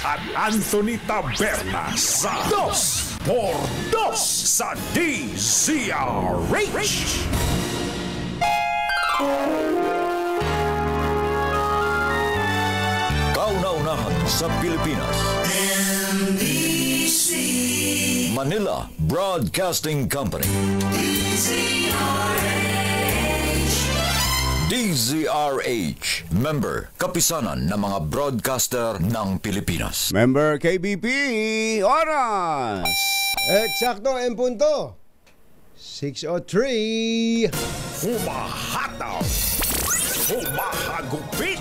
at Anthony Taberna sa Dos por Dos sa DZRH. Kauna-unahan sa Pilipinas. NBC Manila Broadcasting Company. DZRH. Member, kapisanan ng mga broadcaster ng Pilipinas. Member KBP, oras! Eksakto, en punto. 6:03. Humahataw, humahagupit,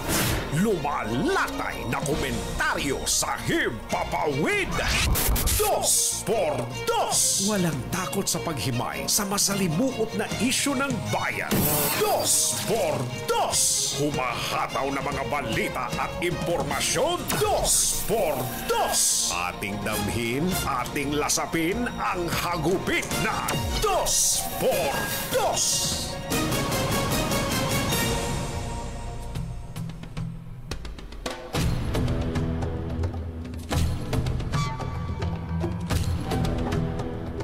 lumalatay na komentaryo sa himpapawid. Dos por Dos. Walang takot sa paghimay sa masalimuot na isyu ng bayan. Dos por Dos. Humahataw na mga balita at impormasyon. Dos por Dos. Ating damhin, ating lasapin ang hagupit na Dos por Dos.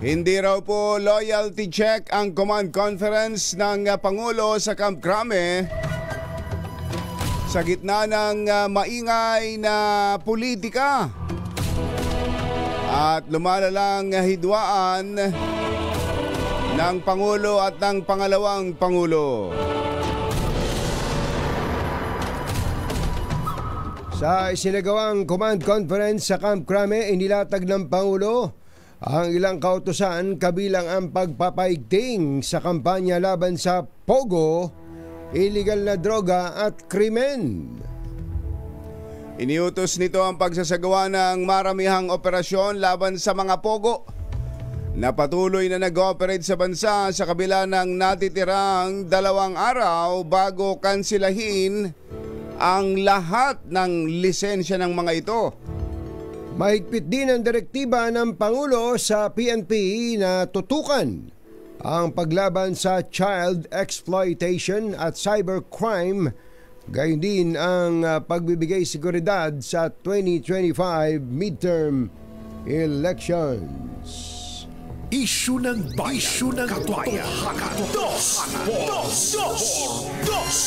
Hindi raw po loyalty check ang command conference ng Pangulo sa Camp Crame sa gitna ng maingay na politika at lumalalang hidwaan ng Pangulo at ng pangalawang Pangulo. Sa isinagawang command conference sa Camp Crame, inilatag ng Pangulo ang ilang kautusan kabilang ang pagpapaigting sa kampanya laban sa pogo, illegal na droga at krimen. Iniutos nito ang pagsasagawa ng maramihang operasyon laban sa mga pogo na patuloy na nag-ooperate sa bansa sa kabila ng natitirang 2 araw bago kansilahin ang lahat ng lisensya ng mga ito. Mahigpit din ang direktiba ng Pangulo sa PNP na tutukan ang paglaban sa child exploitation at cybercrime, gayon din ang pagbibigay seguridad sa 2025 midterm elections. Isyu ng bayan, isyu ng katotohanan. Dos por Dos.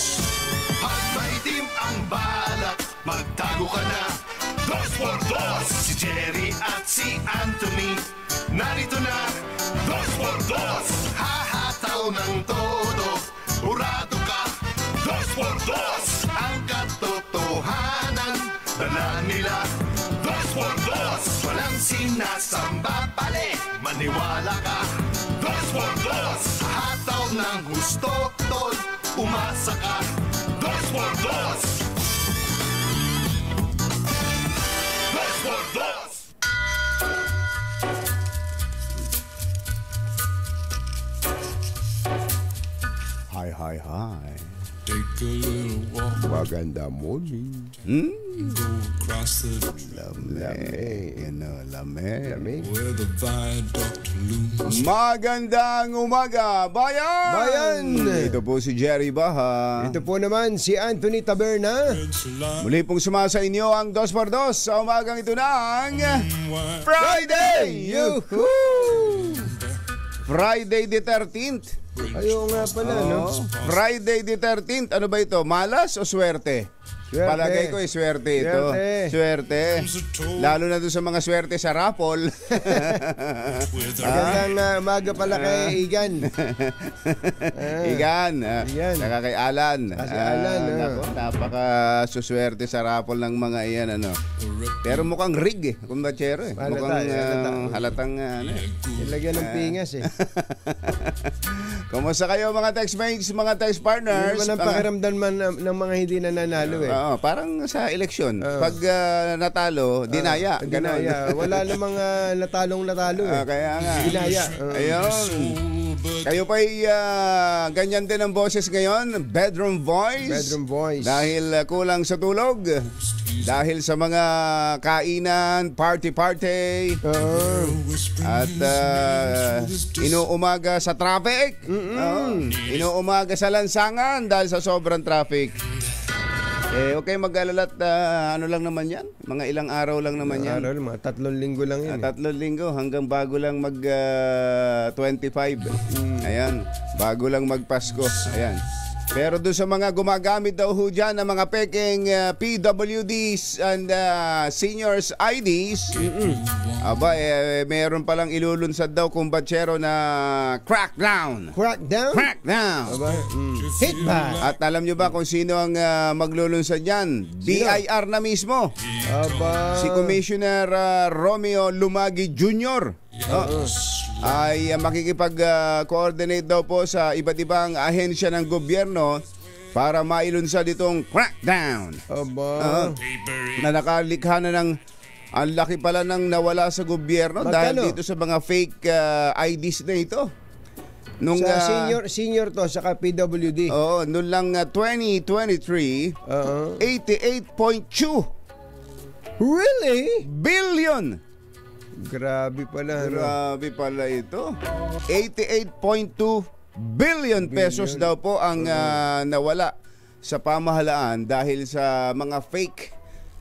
At maitim ang balak, magtago ka na. Dos por Dos. Si Jerry at si Anthony narito na. Dos por Dos. Hahataw ng todo, urado ka. Dos por Dos. Ang katotohanan dala nila. Dos por Dos. Walang sinasamba pali, maniwala ka. Dos por Dos. Hataw ng gusto, tol, umasa ka. Dos por Dos. Dos por Dos. Hi. Take a little walk, Maganda morning. go across the Lamig. where the viaduct looms. Magandang umaga, bayan! Bayan! Ito po si Jerry Baha. Ito po naman si Anthony Taberna. Muli pong sumasa inyo ang 2x2 sa umagang ito ng Friday! Yuhuu! Friday the 13th. Ayaw nga pala, no? Friday the 13th. Ano ba ito? Malas o swerte? Swerte. Palagay ko swerte ito. Swerte. Lalo na doon sa mga swerte sa raffle. Magandang umaga pala kay Igan. Igan. Igan. Saka kay Alan. Si Alan, Nako, napaka suswerte sa raffle ng mga iyan. Ano. Pero mukhang rig eh. Kung bachero eh. Mukhang halatang Ilagyan ng pingas eh. Kumusta kayo mga textmates, mga text partners? Hindi naman ang pakiramdam man ng mga hindi nananalo eh. Oo, parang sa eleksyon. Pag natalo, dinaya. Ganon. Dinaya. Wala namang natalo eh. Kaya nga. Dinaya. Ayun. Kayo pa'y ganyan din ang boses ngayon. Bedroom voice. Bedroom voice. Dahil kulang sa tulog. Dahil sa mga kainan, party-party. At inuumaga sa traffic. Inuumaga sa lansangan dahil sa sobrang traffic. Okay mag-alala at ano lang naman yan? Mga ilang araw lang naman yan. Araw, mga 3 linggo lang yan. 3 linggo hanggang bago lang mag 25. Ayan, bago lang magpasko. Ayan. Pero doon sa mga gumagamit daw ho dyan ng mga peking PWDs and seniors IDs, meron palang ilulunsad daw kumbatsero na crackdown. Crackdown? Crackdown! Aba, hit back. At alam nyo ba kung sino ang maglulunsad yan? BIR na mismo. Aba. Si Commissioner Romeo Lumagi Jr. Ay makikipag-coordinate daw po sa iba't ibang ahensya ng gobyerno para mailunsad itong crackdown. Aba. Na nakalikha na ng ang laki pala ng nawala sa gobyerno dahil dito sa mga fake IDs na ito. Nung sa senior to sa PWD. Oo, noon lang 2023, 88.2 Really? billion. Grabe pala. Grabe pala ito. 88.2 billion pesos daw po ang nawala sa pamahalaan dahil sa mga fake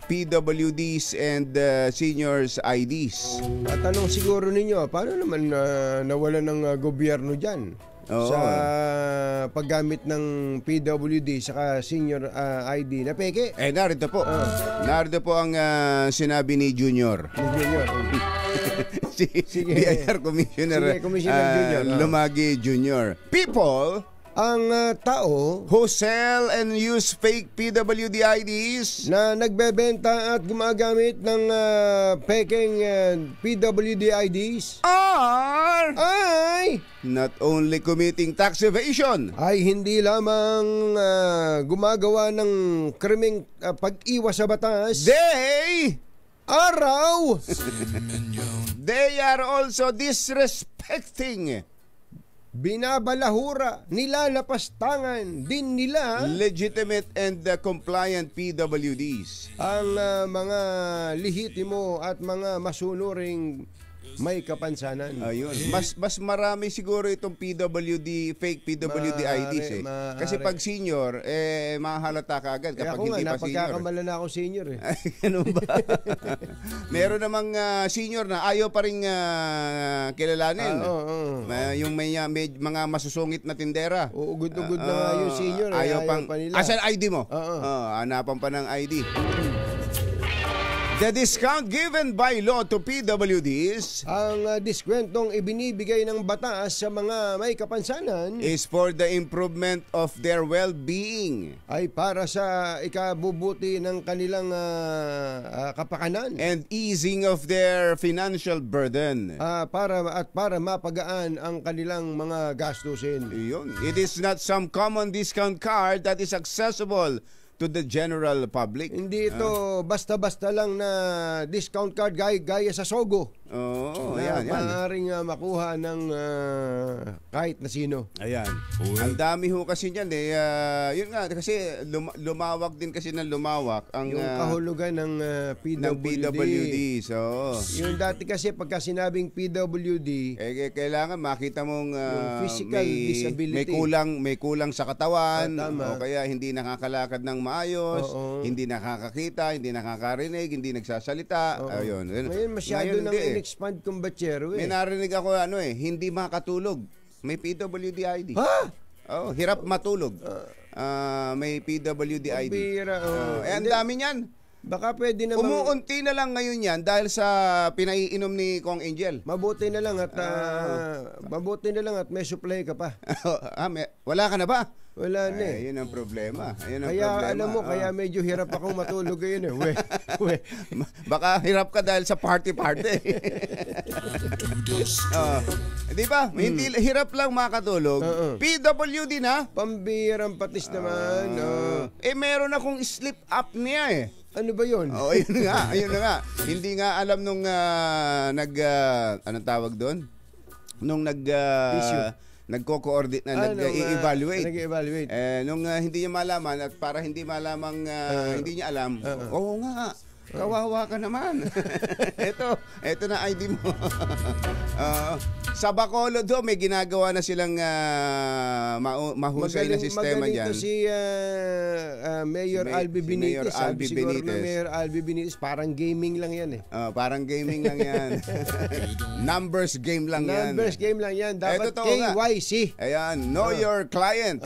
PWDs and seniors IDs. At tanong siguro ninyo, paano naman nawala ng gobyerno dyan? Oo. Sa paggamit ng PWD saka senior ID na peke? Narito po. Narito po ang sinabi ni Junior. Junior. si BIR Commissioner, Junior. Lumagi Jr. People ang tao who sell and use fake PWD IDs na nagbebenta at gumagamit ng peking PWD IDs ay not only committing tax evasion, ay hindi lamang gumagawa ng krimeng pag-iwas sa batas, they are also disrespecting, binabalahura, nilalapastangan din nila legitimate and compliant PWDs, ang mga lihitimo at mga masunuring may kapansanan. Ayun. Mas marami siguro itong PWD, fake PWD IDs eh. Kasi pag senior, mahalata ka agad kapag hindi pa senior. Napagkakamala na ako senior eh. Ganun ba? Meron namang senior na ayaw pa rin kilalanin. Yung may mga masusungit na tindera. Ugod-ugod na nga yung senior. Ayaw pa nila. Asan ID mo? Hanapan pa ng ID. The discount given by law to PWDs, ang diskwentong ibinibigay ng batas sa mga may kapansanan, is for the improvement of their well-being, ay para sa ikabubuti ng kanilang kapakanan and easing of their financial burden. Para mapagaan ang kanilang mga gastusin. It is not some common discount card that is accessible to the general public. Hindi ito basta-basta lang na discount card gaya sa Sogo. Yan. Maaaring makuha ng kahit na sino. Ayan. Ang dami ho kasi niyan yun nga kasi lumawak din kasi ng lumawak ang yung kahulugan ng PWD. So, yung dati kasi pagka sinabing PWD, kailangan makita mong physical disability. May kulang sa katawan, tama. o kaya hindi nakakalakad ng maayos, hindi nakakakita, hindi nakakarinig, hindi nagsasalita. Ayun. Ngayon masyado nang in-expand kumbatsero May narinig ako hindi makatulog. May PWD ID. Hirap matulog. May PWD ID. Bira, ang dami niyan. Baka pwede naman umuunti na lang ngayon yan dahil sa pinaiinom ni Kong Angel. Mabuti na lang at may supply ka pa. Wala ka na ba? Wala na eh. Yun ang problema. Alam mo, kaya medyo hirap akong matulog ngayon eh. Baka hirap ka dahil sa party. Di ba? Hindi hirap lang makatulog. PWD na. Pambirang patis naman. Meron akong sleep apnea eh. Ano ba yun? Ayun na nga. Hindi nga alam nung anong tawag doon? Nung nagko-coordinate na nag-i-evaluate. Nung hindi niya malaman at para hindi malamang hindi niya alam. Oo nga. Kawawa ka naman. Ito na ID mo. Sa Bacolod do, may ginagawa na silang mahusay na sistema magaling dyan. to si Mayor Albi Benitez. Mayor Albi Siguro na Benitez. Mayor Albi Benitez, parang gaming lang yan eh. Parang gaming lang yan. Numbers game lang yan. Numbers game lang yan. Dapat totoo nga. KYC. Ayan, know your client.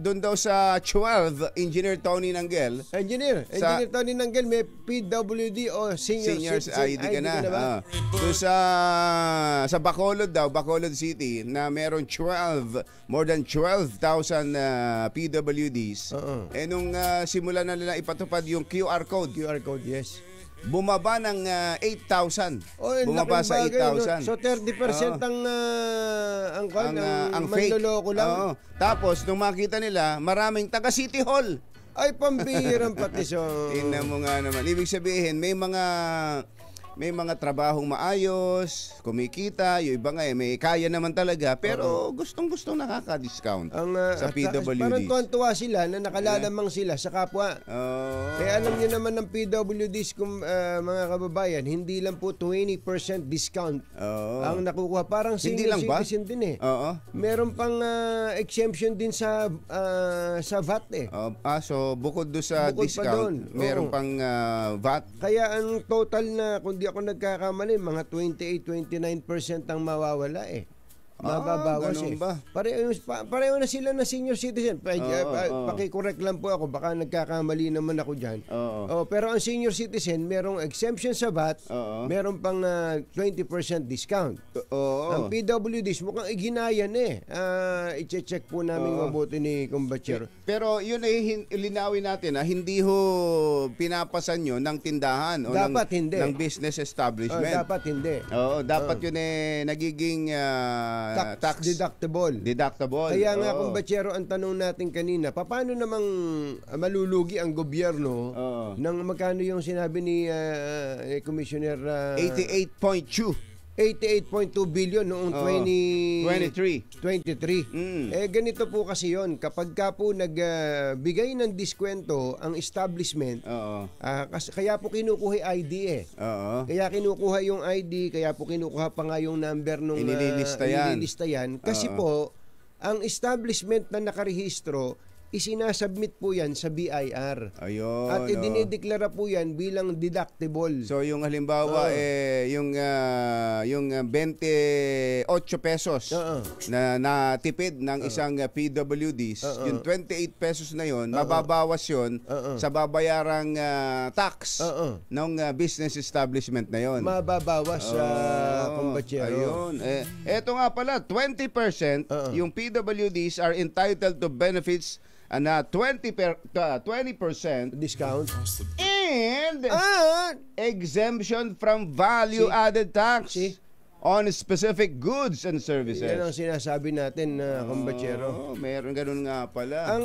Doon daw sa 12, Engineer Tony Nanggel. Engineer Tony Nanggel, may PWD o Senior ID ka na. ba? Doon sa Bacolod daw, Bacolod City, na meron more than 12,000 PWDs. Nung simulan na nila ipatupad yung QR code, yes. bumaba ng 8,000. Bumaba laking sa bagay, 8,000. So 30% ang fake. manloloko lang. Tapos nung makita nila, maraming taga City Hall. Ay, pambihirang pati. So Tingnan mo nga naman. Ibig sabihin, may mga trabahong maayos, kumikita, yung iba nga may kaya naman talaga, pero gustong-gustong nakaka-discount sa PWDs. Parang tuwan-tuwa sila na nakalalamang sila sa kapwa. Kaya alam niyo naman ng PWDs, mga kababayan, hindi lang po 20% discount ang nakukuha. Parang senior citizen din eh. Meron pang exemption din sa VAT eh. So bukod doon sa discount, meron pang VAT. Kaya ang total na, kung di ako nagkakamali, mga 28-29% ang mawawala eh. Mababawas eh. Ba? Pareho na sila na senior citizen. Paki-correct lang po ako, baka nagkakamali naman ako dyan. Pero ang senior citizen, merong exemption sa VAT, meron pang 20% discount. Ang PWDs, mukhang iginayan eh. I-check po namin mabuti ni Kumbachero. Pero yun ay linawin natin, hindi ho pinapasan yun ng tindahan o ng business establishment. Dapat hindi. Dapat yun eh nagiging tax deductible. Kaya nga, Kumbachero, ang tanong natin kanina, paano namang malulugi ang gobyerno ng magkano yung sinabi ni Commissioner 88.2 billion noong 2023. Ganito po kasi yon, kapag ka po nagbigay ng diskwento ang establishment, kaya po kinukuha ID eh. Kaya kinukuha yung ID, kaya po kinukuha pa nga yung number nung inililista yan. Kasi po, ang establishment na nakarehistro, isinasubmit po yan sa BIR. At idinideklara po yan bilang deductible. So yung halimbawa yung 28 pesos na natipid ng isang PWDs, yung 28 pesos na yon, mababawas yon sa babayarang tax ng business establishment na yon. Mababawas sa Kumbachero. Eto nga pala, 20% yung PWDs are entitled to benefits and 20% discount and exemption from value-added tax on specific goods and services. Yan ang sinasabi natin, Kumbachero. Meron ganun nga pala.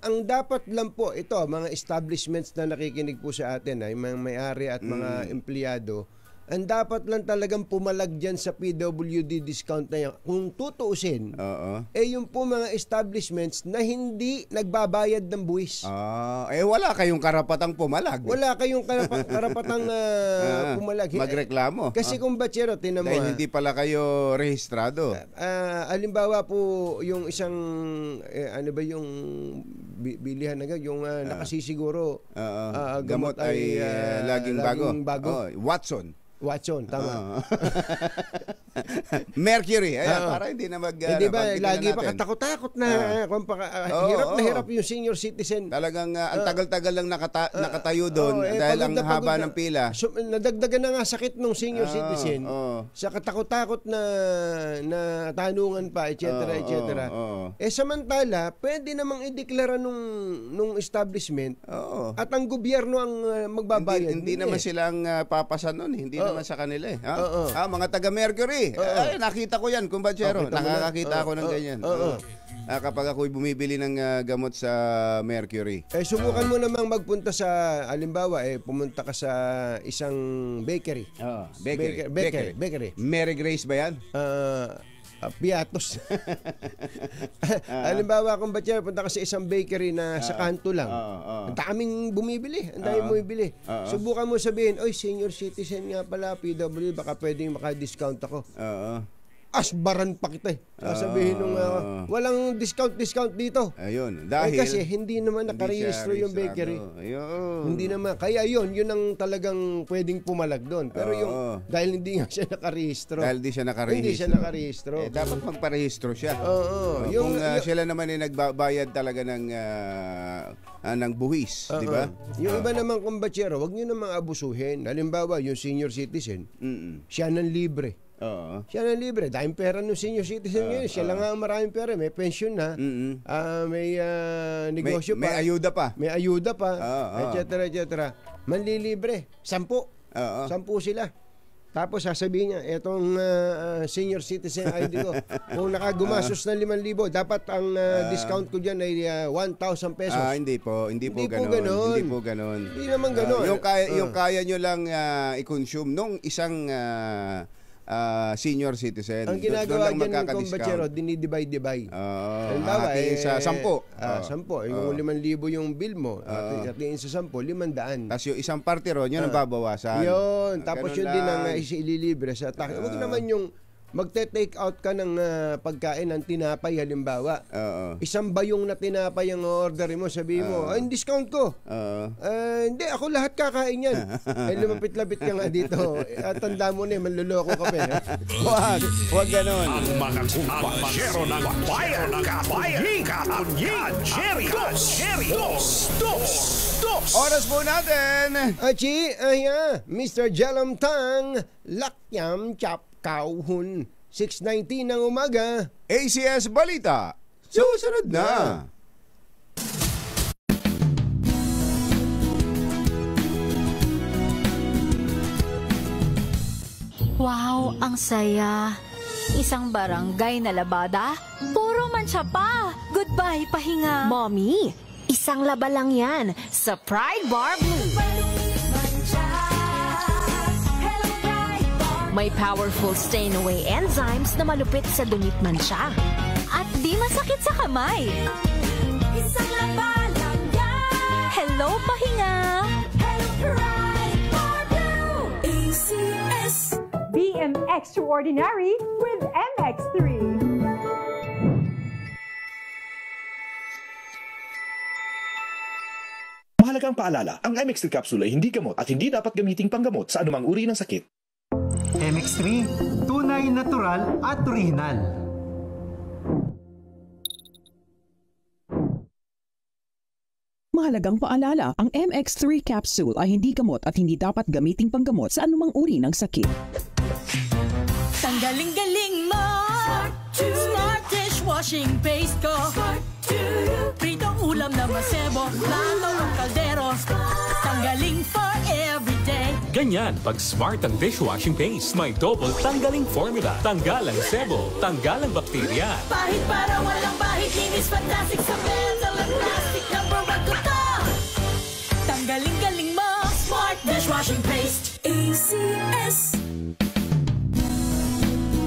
Ang dapat lang po, ito, mga establishments na nakikinig po sa atin, ay mga may-ari at mga empleyado, ang dapat lang talagang pumalag dyan sa PWD discount na yan, kung tutuusin, yung po mga establishments na hindi nagbabayad ng buwis. Wala kayong karapatang pumalag. Wala kayong karapatang pumalag. Magreklamo. Kasi Kumbachero, tinan mo. Dahil hindi pala kayo rehistrado. Halimbawa po, yung isang, ano ba yung bilihan na yung nakasisiguro, gamot ay laging bago. Watson, tama. Mercury. Para hindi na hindi ba, lagi pa katakot-takot na. Hirap na hirap yung senior citizen. Talagang ang tagal-tagal lang nakatayo doon dahil ang haba ng pila. So, nadagdagan na nga sakit ng senior citizen sa katakot-takot na tanungan pa, etc. Samantala, pwede namang ideklara nung establishment at ang gobyerno ang magbabayad. Hindi naman silang papasan nun. Hindi naman sa kanila eh. Mga taga-Mercury. Nakita ko yan, Kumbachero. Nakakakita ako ng ganyan. Kapag ako'y bumibili ng gamot sa Mercury. Subukan mo namang magpunta sa, halimbawa, pumunta ka sa isang bakery. Bakery. Mary Grace ba yan? Piatos. Halimbawa, Kumbachero, punta ka sa isang bakery na sa kanto lang. Ang daming bumibili. Subukan mo sabihin, oy, senior citizen nga pala, PW, baka pwedeng maka-discount ako. asbaran pa kita eh. Sasabihin nung walang discount dito. Ayun, dahil kasi hindi naman nakarehistro yung bakery. Ayun. Hindi naman. Kaya yun ang talagang pwedeng pumalag doon. Pero dahil hindi nga siya nakarehistro. Dahil hindi siya nakarehistro. Dapat magparehistro siya. Kung sila naman ay nagbabayad talaga ng buwis, di ba? Yung iba naman kumbatsero, wag niyo namang abusuhin. Halimbawa, yung senior citizen, siya nang libre. Siya nang libre. Dahil pera ng senior citizen ngayon, siya lang ang maraming pera. May pension na, may negosyo pa. May ayuda pa. May ayuda pa, etc. Manlilibre. 10 sila. Tapos sasabihin niya, etong senior citizen ID ko, kung nakagumasos ng 5,000, dapat ang discount ko dyan ay 1,000 pesos. Hindi po ganon. Hindi naman ganon. Yung kaya nyo lang i-consume nung isang senior citizen. Ang ginagawa dyan ng kumbachero, dinidivide. Sa 10. 10. Yung 5,000 yung bill mo, atiin sa 10, 500. Tapos yung isang parte ron, yun ang babawasan. Yun. Tapos yun din ang ililibre sa tax. Huwag naman yung magte-take out ka ng pagkain ng tinapay halimbawa. Isang bayong na tinapay ang order mo, sabihin mo, ay, discount ko. Hindi, ako lahat kakain yan. Ay, lumapit-lapit ka nga dito. Tanda mo na, manluloko ka pa. Huwag ganon. Ang mga kumpanyero ng bayan, Dos. Oras po natin. Achi, Mr. Jelam Tang, Lakyam Chap Kauhun, 6:19 ng umaga. ACS Balita. Susunod na. Wow, ang saya. Isang barangay na labada, puro mancha pa. Goodbye, pahinga. Mommy, isang laba lang yan sa Pride Bar Blue. May powerful stain-away enzymes na malupit sa dumit mancha. At di masakit sa kamay. Isang laba lang yan. Hello, pahinga. Hello, Pride Bar Blue. ACS. BM Extraordinary with MX3. Mahalagang paalala, ang MX3 capsule ay hindi gamot at hindi dapat gamiting panggamot sa anumang uri ng sakit. MX3, tunay, natural at original. Mahalagang paalala, ang MX3 capsule ay hindi gamot at hindi dapat gamiting panggamot sa anumang uri ng sakit. Tanggaling-galing mo, Smart dishwashing paste ko. Pritong ulam na masebo, lalo ng kaldero. Tanggaling for everyday. Ganyan pag Smart ang dishwashing paste. May double tanggaling formula. Tanggal ang sebo, tanggal ang bakterya. Bahit para walang bahit, linis fantastic sa metal at plastic. Number 1 ko to. Tanggaling-galing mo, Smart dishwashing paste. ACS.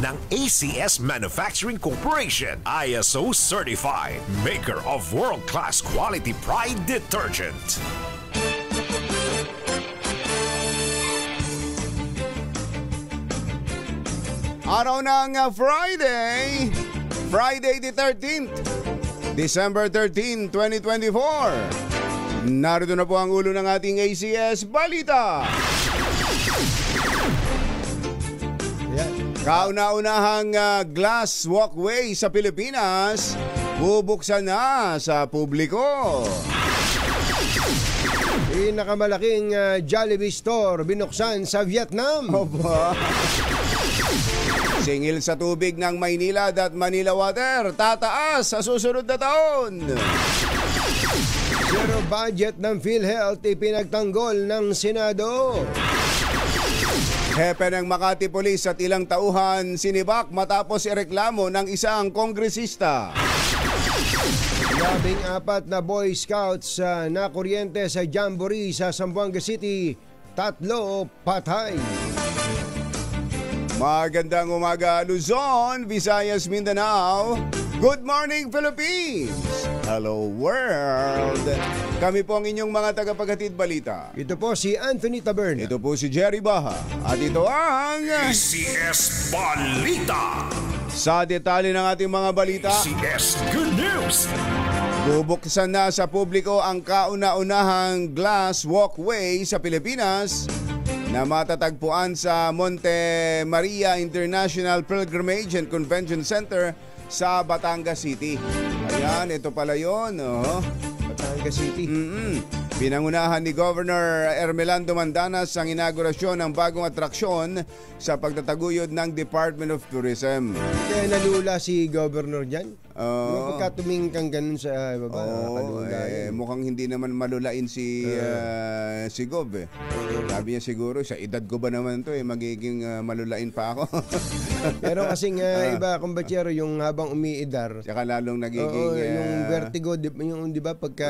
Ng ACS Manufacturing Corporation, ISO certified, maker of world-class quality Pride detergent. Araw ng Friday the 13th, December 13, 2024. Narito na po ang ulo ng ating ACS Balita. Kauna-unahang glass walkway sa Pilipinas bubuksan na sa publiko. Pinakamalaking Jollibee store binuksan sa Vietnam. Oba. Singil sa tubig ng Maynilad at Manila Water tataas sa susunod na taon. Zero budget ng PhilHealth ipinagtanggol ng Senado. Hepe ng Makati Police at ilang tauhan sinibak matapos ireklamo ng isang kongresista. 14 na Boy Scouts na kuryente sa Jamboree sa Zamboanga City, 3 patay. Magandang umaga Luzon, Visayas, Mindanao. Good morning Philippines! Hello world! Kami po ang inyong mga tagapaghatid balita. Ito po si Anthony Taberna. Ito po si Jerry Baha. At ito ang ACS Balita. Sa detalye ng ating mga balita, CS Good News! bubuksan na sa publiko ang kauna-unahang glass walkway sa Pilipinas na matatagpuan sa Monte Maria International Pilgrimage and Convention Center sa Batangas City. Ayan, ito pala yun. Batangas City. Pinangunahan ni Governor Ermelando Mandanas ang inaugurasyon ng bagong atraksyon sa pagtataguyod ng Department of Tourism. Kaya nalula si Governor dyan? Pagka tumingin kang ganun sa baba, mukhang hindi naman malulain si Gov eh. Sabi niya siguro, sa edad ko ba naman to magiging malulain pa ako. Pero kasing iba, kumbatsero, yung habang umiidar. Saka lalong nagiging... yung vertigo, yung di ba pagka...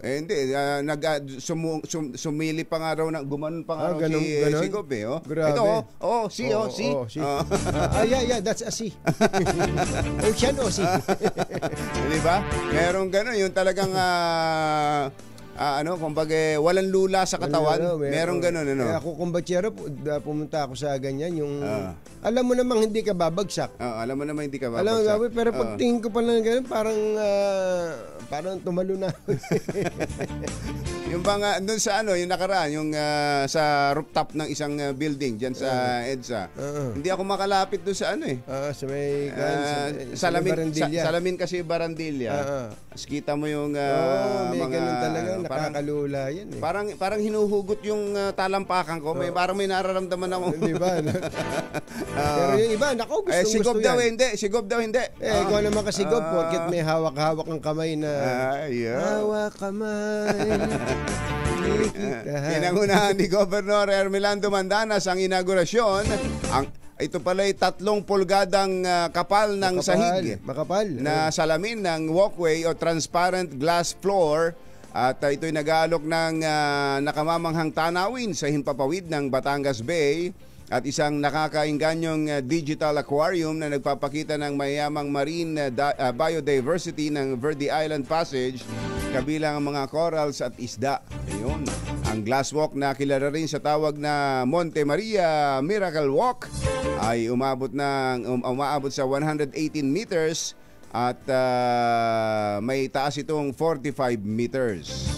hindi, sumili pa nga raw, gumanon pa nga raw si Gov eh. Grabe. Ito, C. Yeah, that's a C. Ocean o C. Di ba? Merong gano'n, yung talagang kumbaga walang lula sa katawan. Merong gano'n, Ako kumbatsero, pumunta ako sa ganyan, yung alam mo namang hindi ka babagsak. Alam mo namang hindi ka babagsak. Alam mo, pero pag tingin ko pa lang gano'n, parang tumalo na. Yung bang doon sa yung nakaraan, yung sa rooftop ng isang building diyan sa EDSA. Hindi ako makalapit doon sa sa may Salamin kasi Barandilla. Kita mo yung may ganun talaga, nakakalula yan eh. Parang hinuhugot yung talampakan ko. Parang may nararamdaman ako. Di ba? Pero yung iba, si Gov daw hindi. Si Gov daw hindi. Ikaw naman kasi Gov, porket may hawak-hawak ang kamay na hawak kamay. Pinangunahan ni Governor Ermelando Mandanas ang inaugurasyon. Ito pala ay 3 pulgadang kapal ng sahig. Makapal. Na salamin ng walkway o transparent glass floor. At ito'y nag-aalok ng nakamamanghang tanawin sa himpapawid ng Batangas Bay. At isang nakakaingganyong digital aquarium na nagpapakita ng mayamang marine biodiversity ng Verde Island Passage, kabilang ang mga corals at isda. Ayun. Ang glass walk na kilala rin sa tawag na Monte Maria Miracle Walk ay umaabot sa 118 meters at may taas itong 45 meters.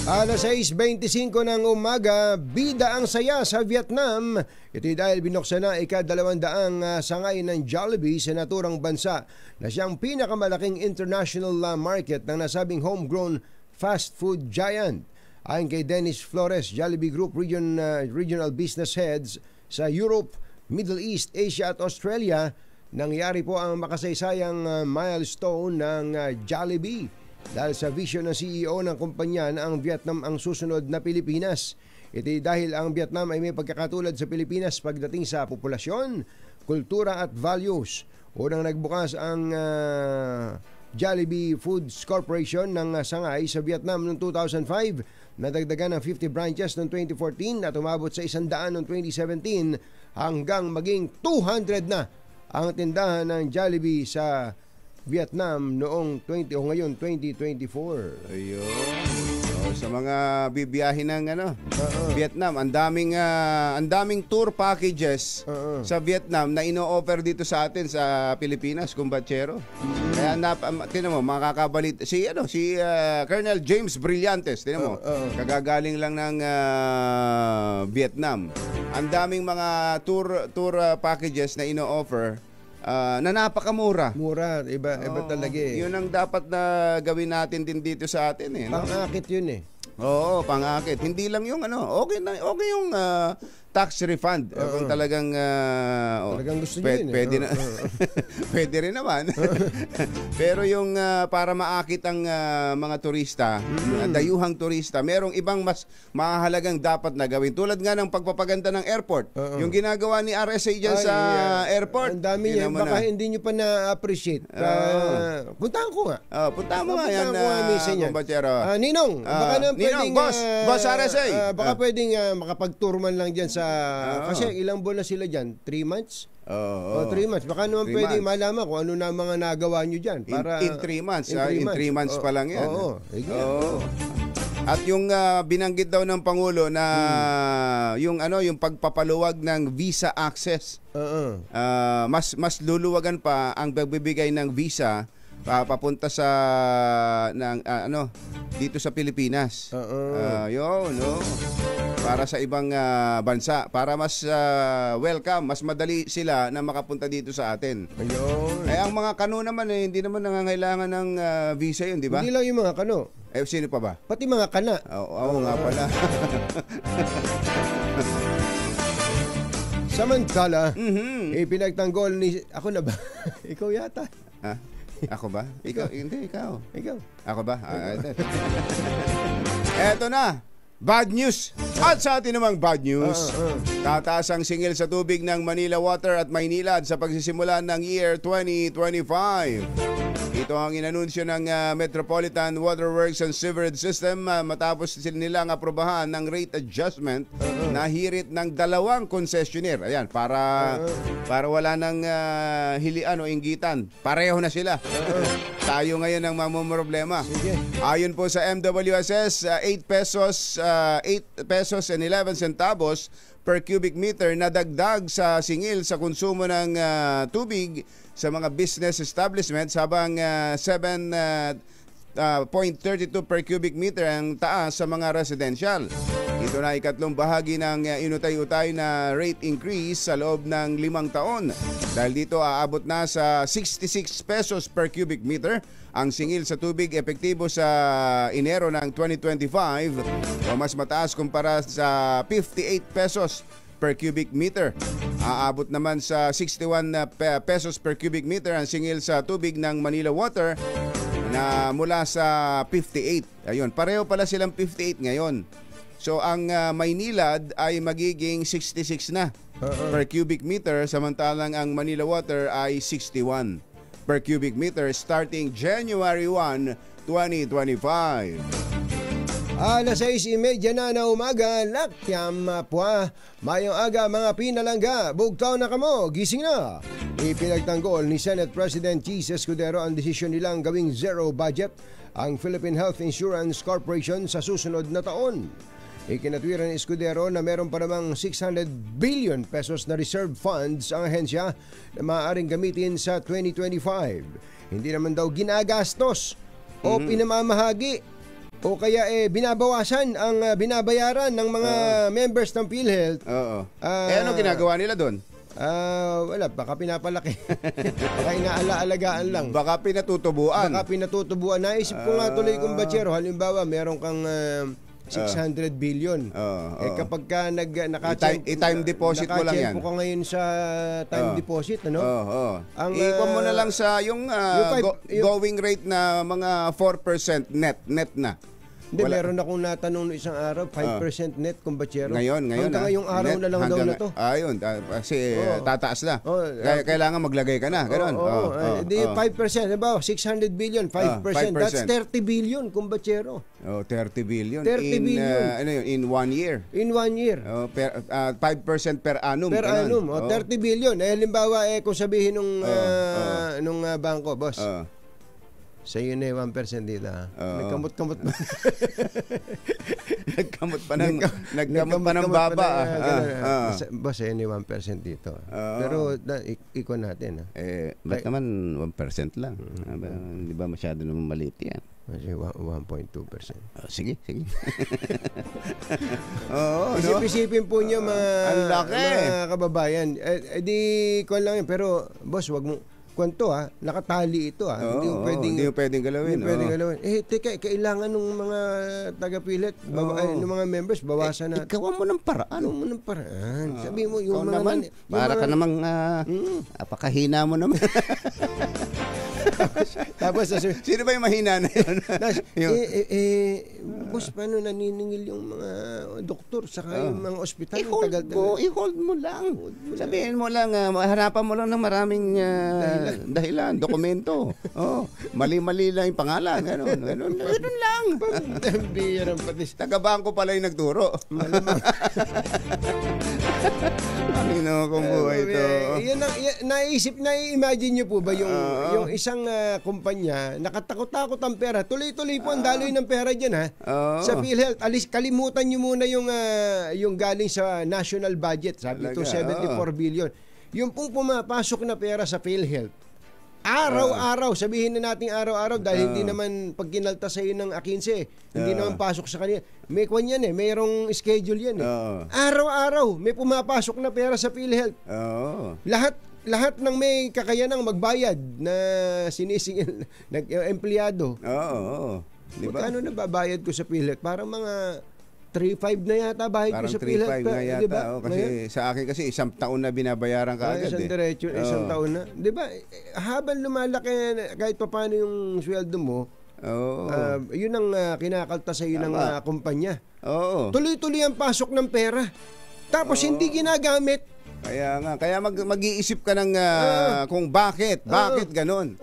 Alas 6:25 ng umaga, bida ang saya sa Vietnam. Ito'y dahil binuksan na ika-200 sangay ng Jollibee sa naturang bansa na siyang pinakamalaking international market ng nasabing homegrown fast food giant. Ayon kay Dennis Flores, Jollibee Group Regional Business Heads sa Europe, Middle East, Asia at Australia, nangyari po ang makasaysayang milestone ng Jollibee. Dahil sa vision ng CEO ng kumpanya na ang Vietnam ang susunod na Pilipinas. Ito dahil ang Vietnam ay may pagkakatulad sa Pilipinas pagdating sa populasyon, kultura at values. Unang nagbukas ang Jollibee Foods Corporation ng Sangay sa Vietnam noong 2005. Nadagdagan ng 50 branches noong 2014 at umabot sa 100 noong 2017 hanggang maging 200 na ang tindahan ng Jollibee sa Vietnam noong ngayon 2024. Ayun. Sa mga bibiyahin ng Vietnam, ang daming tour packages sa Vietnam na ino-offer dito sa atin sa Pilipinas, kumbatsero. Kaya tinan mo, makakabalit si Colonel James Brillantes, tinan mo. Kagagaling lang ng Vietnam. Ang daming mga tour packages na ino-offer na napakamura. Mura, iba talaga eh. Yun ang dapat na gawin natin din dito sa atin eh. Pang-akit yun eh. Oo, pang-akit. Hindi lang yung okay yung tax refund kung talagang gusto niyo yun. Pwede na. Pwede rin naman. Pero yung para maakit ang mga turista, dayuhang turista, merong ibang mas mahalagang dapat na gawin. Tulad nga ng pagpapaganda ng airport. Yung ginagawa ni RSA dyan sa airport. Ang dami yan. Baka hindi nyo pa na-appreciate. Puntahan ko nga. Puntahan mo nga yan. Ninong, baka naman pwedeng... Boss RSA. Baka pwedeng makapag-tour man lang dyan sa... Kasi ilang buwan na sila dyan? 3 months? 3 months. Baka naman pwedeng malaman kung ano na mga nagawa nyo dyan. Para, in 3 months. In 3 months pa lang yan. At yung binanggit daw ng Pangulo na yung pagpapaluwag ng visa access. Mas luluwagan pa ang pagbibigay ng visa papunta sa dito sa Pilipinas. Para sa ibang bansa, para mas welcome, mas madali sila na makapunta dito sa atin. Ayun. Ang mga kano naman hindi naman nangangailangan ng visa yun, di ba? Hindi lang yung mga kano. Sino pa ba? Pati mga kana. Oo nga pala. Samantala, ipinagtanggol ni... Ako na ba? Ikaw yata. Ako ba? Ikaw? Hindi, ikaw. Ikaw. Ako ba? Eto na. Bad news. At sa atin namang bad news, tataas ang singil sa tubig ng Manila Water at Maynilad sa pagsisimula ng year 2025. Ito ang inanunsyo ng Metropolitan Water Works and Sewerage System matapos nilang aprobahan ng rate adjustment na hirit ng 2 concessionaire. Ayan, para wala nang hilian o inggitan. Pareho na sila. Tayo ngayon ang mamumroblema. Ayon po sa MWSS, 8 pesos and 11 centavos per cubic meter na dagdag sa singil sa konsumo ng tubig sa mga business establishments habang 7.32 per cubic meter ang taas sa mga residential. Ito na ikatlong bahagi ng inutay-utay na rate increase sa loob ng 5 taon. Dahil dito aabot na sa 66 pesos per cubic meter ang singil sa tubig epektibo sa Enero ng 2025 o mas mataas kumpara sa 58 pesos per cubic meter. Aabot naman sa 61 pesos per cubic meter ang singil sa tubig ng Manila Water na mula sa 58. Ayun, pareho pala silang 58 ngayon. So ang Maynilad ay magiging 66 na per cubic meter samantalang ang Manila Water ay 61 per cubic meter starting January 1, 2025. Alas 6:30 na umaga, lakyam pwa. Mayong aga mga pinalangga, bugtaw na kamo, gising na. Ipinagtanggol ni Senate President Cheese Escudero ang desisyon nilang gawing zero budget ang Philippine Health Insurance Corporation sa susunod na taon. Ikinatwiran ni Escudero na meron pa namang 600 billion pesos na reserve funds ang ahensya na maaaring gamitin sa 2025. Hindi naman daw ginagastos o pinamamahagi o kaya binabawasan ang binabayaran ng mga members ng PhilHealth. Ano ginagawa nila doon? Wala, baka pinapalaki. Baka inaalagaan lang. Baka pinatutubuan. Naisip ko nga tuloy kung Bachero, halimbawa meron kang 600 billion. Kapag ka i-time deposit mo lang yan. Nakachempo ka ngayon sa time deposit, ano? Iwan mo na lang sa yung going rate na mga 4% net na. Hindi, meron akong natanong no isang araw, 5% net, kumbachero. Ngayon. Hanggang ngayong araw net, na lang daw na to. Ayun, kasi tataas na. Kailangan maglagay ka na, gano'n. Hindi, 5%, diba? 600 billion, 5%. That's 30 billion, kumbachero. 30 billion. 30 billion. In 1 year. In 1 year. 5% per annum. Per annum, 30 billion. Halimbawa, kung sabihin nung bangko, boss, sa iyo na 1% dito. Nagkamot-kamot pa. Nagkamot pa ng baba. Boss, sa iyo na 1% dito. Pero iko natin. Ba't naman 1% lang? Di ba masyado naman maliit yan? 1.2%. Sige. Isip-isipin po niyo mga kababayan. Di ko lang yun. Pero boss, wag mo kwento nakatali ito hindi mo pwedeng galawin. Teka, kailangan ng mga taga-PhilHealth, ng mga members, bawasan na. Ikaw mo ng paraan. Sabi mo, yung mga naman, para ka namang apakahina mo naman. Tapos, sino ba yung mahina na yun? Boss, paano naniningil yung mga doktor saka yung mga ospital? I-hold mo lang. Sabihin mo lang, harapan mo lang ng maraming dahilan, dokumento. Mali-mali lang yung pangalan. Ganun lang. Taga-bangko pala yung nagturo. Kung buhay ito. Na-imagine nyo po ba yung isang ilang kumpanya, nakatakot-takot ang pera. Tuloy-tuloy po ang daloy ng pera dyan, ha? Sa PhilHealth, kalimutan nyo muna yung galing sa national budget. Sabi ito, 74 billion. Yung pong pumapasok na pera sa PhilHealth, araw-araw, sabihin na natin araw-araw dahil hindi naman pag kinalta sa iyo ng A15, hindi naman pasok sa kanila. May kwan yan mayroong schedule yan Araw-araw, may pumapasok na pera sa PhilHealth. Lahat ng may kakayanang magbayad na sinisingil empleyado. Diba? Magkano na babayad ko sa PhilHealth? Parang mga 3.5 na yata bayad ko sa PhilHealth. Parang 3.5 na yata. Diba? Kasi sa akin kasi isang taon na binabayaran ka agad. Isang diretso, isang taon na. Diba? Habang lumalaki kahit pa paano yung sweldo mo, yun ang kinakalta sa iyo ng kumpanya. Tuloy-tuloy ang pasok ng pera. Tapos hindi ginagamit. Kaya mag-iisip ka ng kung bakit ganun.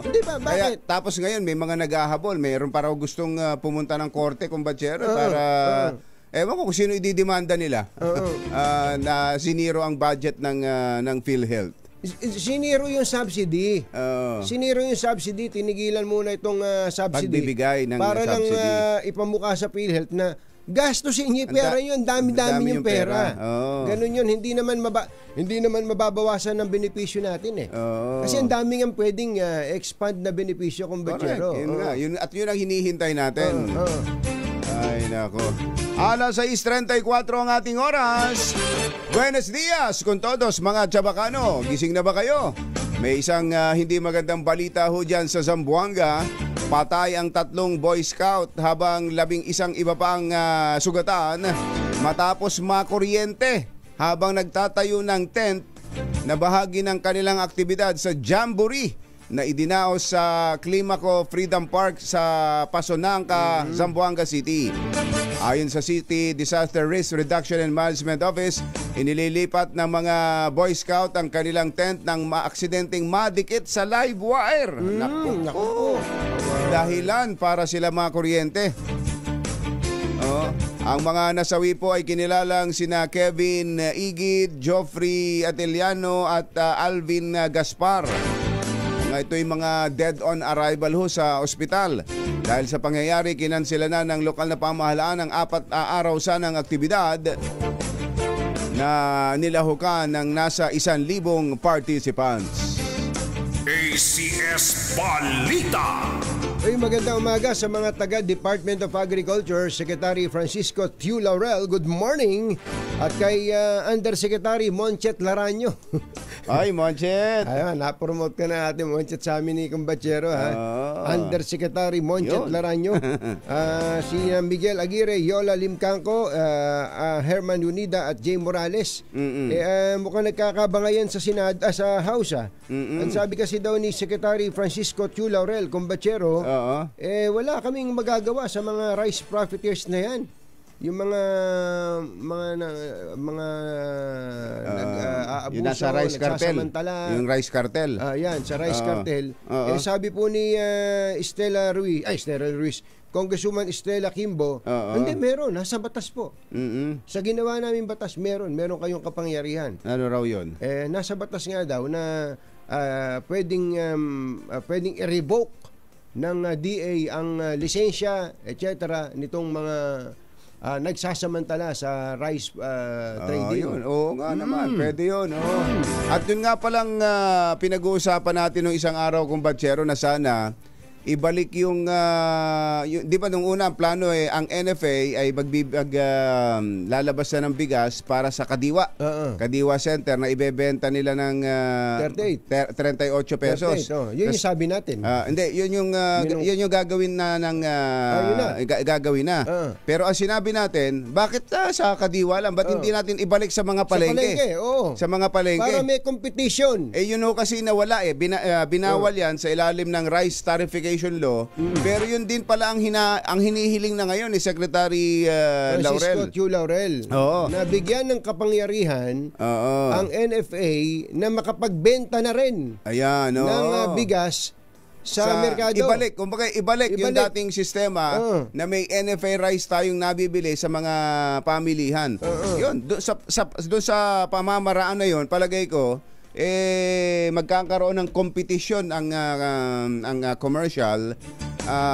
Di ba, bakit? Kaya, tapos ngayon may mga naghahabol, mayroon para gustong pumunta ng korte kumbatsero para ewan ko kung sino ididemanda nila na siniro ang budget ng PhilHealth. Siniro yung subsidy. Siniro yung subsidy, tinigilan muna itong subsidy. Pagbibigay ng para subsidy. Para lang ipamukha sa PhilHealth na gastusin niyo pera yun, dami-dami yung pera. Ganun yun, hindi naman mababawasan ng benepisyo natin Kasi ang daming ang pwedeng expand na benepisyo kung batsero. Yun ang hinihintay natin. Ay nako. Alas 6:34 ang ating oras. Buenos dias con todos mga Chabacano. Gising na ba kayo? May isang hindi magandang balita ho dyan sa Zamboanga. Patay ang 3 Boy Scout habang 11 iba pang sugatan matapos makuryente habang nagtatayo ng tent na bahagi ng kanilang aktibidad sa Jamboree na idinaos sa Climaco Freedom Park sa Pasonanca, Zamboanga City. Ayon sa City Disaster Risk Reduction and Management Office, inililipat ng mga Boy Scout ang kanilang tent nang maaksidenteng madikit sa live wire. Naku. Dahilan para sila makuryente. Ang mga nasawi po ay kinilalang sina Kevin Igid, Joffrey Ateliano at Alvin Gaspar. Ito'y mga dead on arrival ho sa ospital. Dahil sa pangyayari, kinansela na ng lokal na pamahalaan ang 4 araw sanang aktibidad na nilahukan ng nasa 1,000 participants. ACS Balita. Magandang umaga sa mga taga Department of Agriculture, Secretary Francisco Tiu Laurel, good morning. At kay Undersecretary Monchet Laranyo. Ay, Monchet. Ayun, na-promote ka na natin, Monchet, sa amin ni Kumbachero, Undersecretary Monchet Laranyo. Si Miguel Aguirre, Yola Limcanco, Herman Unida at Jay Morales. Mukhang nagkakabangayan sa sa House. Ang sabi kasi daw ni Secretary Francisco Tiu Laurel, Kumbachero, wala kaming magagawa sa mga rice profiteers na yan. Yung mga nag-aabuso, yung nasa rice cartel, yung rice cartel. Yan, sa rice cartel. Sabi po ni Stella Ruiz, Congresswoman Stella Kimbo, hindi, meron, nasa batas po. Sa ginawa namin batas, meron kayong kapangyarihan. Ano raw yun? Nasa batas nga daw na pwedeng i-revoke ng DA ang lisensya, etc. nitong mga nagsasamantala sa rice trading. Oo nga naman, pwede yun. At yun nga palang pinag-uusapan natin nung isang araw kung batsero na sana ibalik yung di ba nung una ang plano ang NFA ay lalabas na ng bigas para sa Kadiwa. Kadiwa Center na ibebenta nila ng 38 pesos. 38, yun yung sabi natin. Hindi, yun yung gagawin na gagawin na. Pero ang sinabi natin, bakit sa Kadiwa lang? Ba't hindi natin ibalik sa mga palengke? Sa mga palengke. Para may competition. Yun kasi nawala binawal yan sa ilalim ng rice tarification law. Pero yun din pala ang hinihiling na ngayon ni Secretary Francisco Tiu Laurel. Na bigyan ng kapangyarihan ang NFA na makapagbenta na rin ng bigas sa merkado. Ibalik yung dating sistema na may NFA rice tayong nabibili sa mga pamilihan. Yun, doon sa pamamaraan na yun, palagay ko, magkakaroon ng competition ang commercial,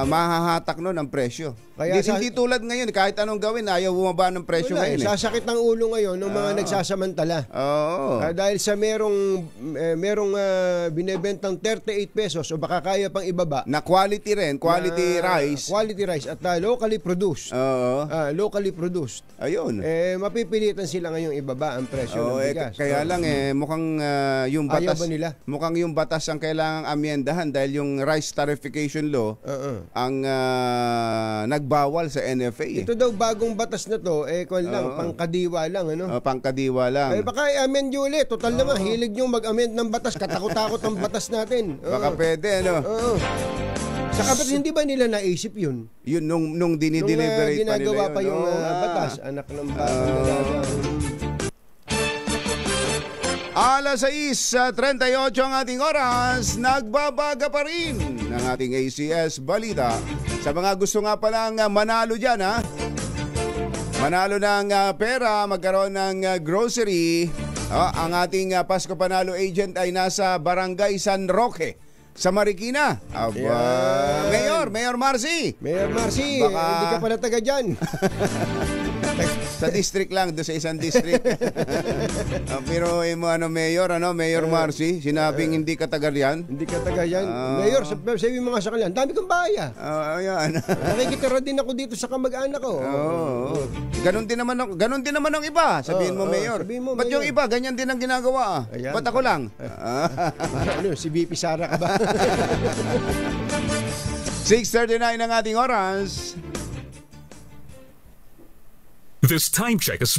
mahahatak nun ang presyo. Kaya hindi tulad ngayon, kahit anong gawin, ayaw bumaba ng presyo ngayon. Sasakit ng ulo ngayon ng mga nagsasamantala. Dahil sa merong binebentang 38 pesos o baka kaya pang ibaba. Na quality rin, quality rice. Quality rice at locally produced. Locally produced. Ayun. Mapipilitan sila ngayong ibaba ang presyo ng bigas. Kaya lang mukhang yung batas, ayaw ba nila? Mukhang yung batas ang kailangang amyendahan dahil yung rice tarification law ang nagbawal sa NFA. Ito daw bagong batas na to, pangkadiwa lang, ano? Pangkadiwa lang. Baka i-amend nyo ulit. Total naman, hilig nyo mag-amend ng batas. Katakot-takot ang batas natin. Baka pwede, ano? Saka ba't hindi ba nila naisip yun? Yun, nung dinideliberate pa nila yun. Ginagawa pa yung batas. Anak ng bagong dalaga. Alas 6:38 ang ating oras, nagbabaga pa rin ng ating ACS Balita. Sa mga gusto nga palang manalo dyan, manalo ng pera, magkaroon ng grocery, ang ating Pasko Panalo agent ay nasa Barangay San Roque sa Marikina. Mayor Marcy. Mayor Marcy, hindi ka pala taga dyan. Sa district lang, doon sa isang district. Pero Mayor Marcy, sinabing hindi ka taga riyan. Hindi ka taga riyan. Mayor, sabi mga sa kanila, dami kong bahay. Ayan. Nakikitira din ako dito sa kamag-anak ko. Ganon din naman ang iba. Sabihin mo, Mayor. Ba't yung iba, ganyan din ang ginagawa? Ba't ako lang? Si VP Sara ka ba? 6:39 ang ating oras. This time check is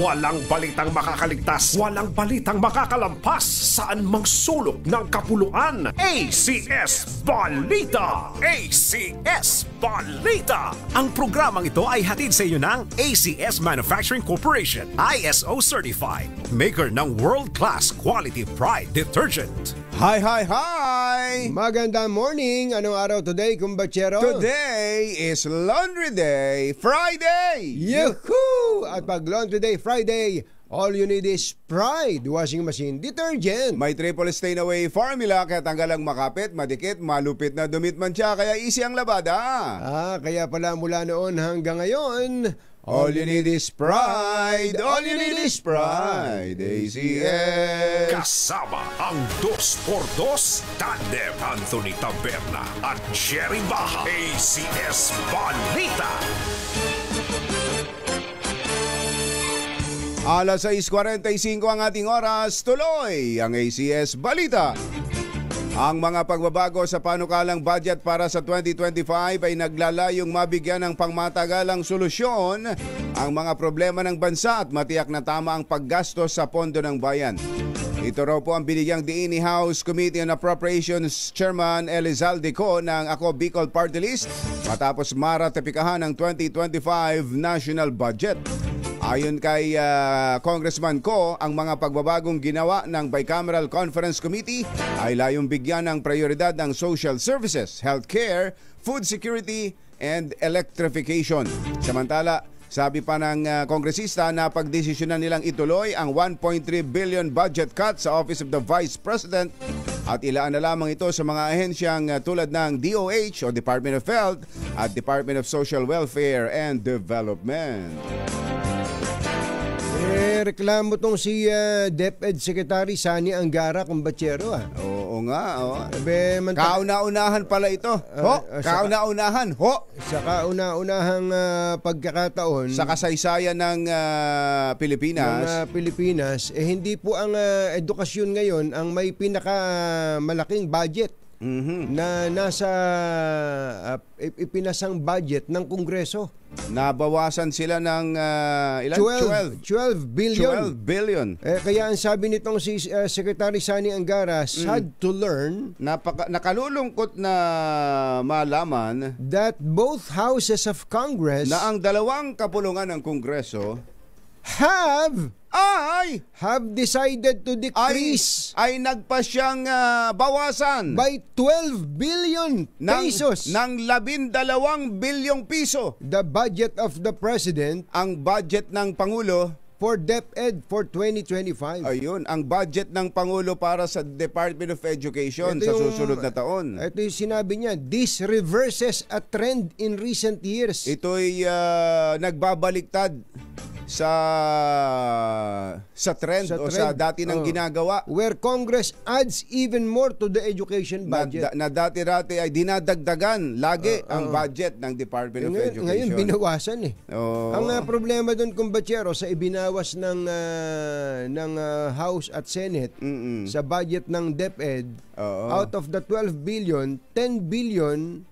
walang balitang makakaligtas, walang balitang makakalampas, saan mang sulok ng kapuluan. ACS Balita! ACS Balita! Ang programang ito ay hatid sa iyo ng ACS Manufacturing Corporation, ISO Certified, maker ng world-class quality Pride Detergent. Hi! Magandang morning! Anong araw today, kumbachero? Today is Laundry Day Friday! Yahoo! At pag Laundry Day Friday, all you need is Pride Washing Machine Detergent. May triple stain away formula kaya tanggal ang makapit, madikit, malupit na dumit man siya, kaya easy ang labada. Kaya pala mula noon hanggang ngayon, all you need is Pride. All you need is Pride. ACS. Kasama ang 2x2 Tandem Anthony Taberna at Jerry Baha. ACS Balita. Alas 6:45 ang ating oras. Tuloy ang ACS Balita. Ang mga pagbabago sa panukalang budget para sa 2025 ay naglalayong mabigyan ng pangmatagalang solusyon ang mga problema ng bansa at matiyak na tama ang paggastos sa pondo ng bayan. Ito raw po ang binigyang diin ni House Committee on Appropriations Chairman Elizalde Co ng Ako Bicol Party List matapos maratipikahan ng 2025 national budget. Ayon kay Congressman Co, ang mga pagbabagong ginawa ng Bicameral Conference Committee ay layong bigyan ng prioridad ang social services, healthcare, food security, and electrification. Samantala, sabi pa ng kongresista na pagdesisyonan nilang ituloy ang 1.3 billion budget cut sa Office of the Vice President at ilaan na lamang ito sa mga ahensyang tulad ng DOH o Department of Health at Department of Social Welfare and Development. Reklamo tong si DepEd Secretary Sani Angara, kumbachero. Oo nga. Kauna-unahan pala ito. Kauna-unahan. Sa kauna-unahang pagkakataon sa kasaysayan ng Pilipinas. Hindi po ang edukasyon ngayon ang may pinakamalaking budget. Na nasa ipinasang budget ng Kongreso. Nabawasan sila ng 12 billion. 12 billion. Kaya ang sabi nitong si Secretary Sani Angara, sad to learn, nakalulungkot na malaman that both houses of Congress na ang dalawang kapulungan ng Kongreso have decided to decrease ay nagpasyang bawasan by 12 billion pesos ng 12 bilyong piso the budget of the President, ang budget ng Pangulo for DepEd for 2025. Ayun, ang budget ng Pangulo para sa Department of Education sa susunod na taon. Ito yung sinabi niya, this reverses a trend in recent years. Ito'y nagbabaliktad sa trend o sa dati ng ginagawa. Where Congress adds even more to the education budget. Na dati-dati ay dinadagdagan lagi ang budget ng Department of Education. Ngayon binawasan eh. Ang problema doon, kumbatsero, sa ibinawas ng House at Senate sa budget ng DepEd, out of the 12 billion, 10 billion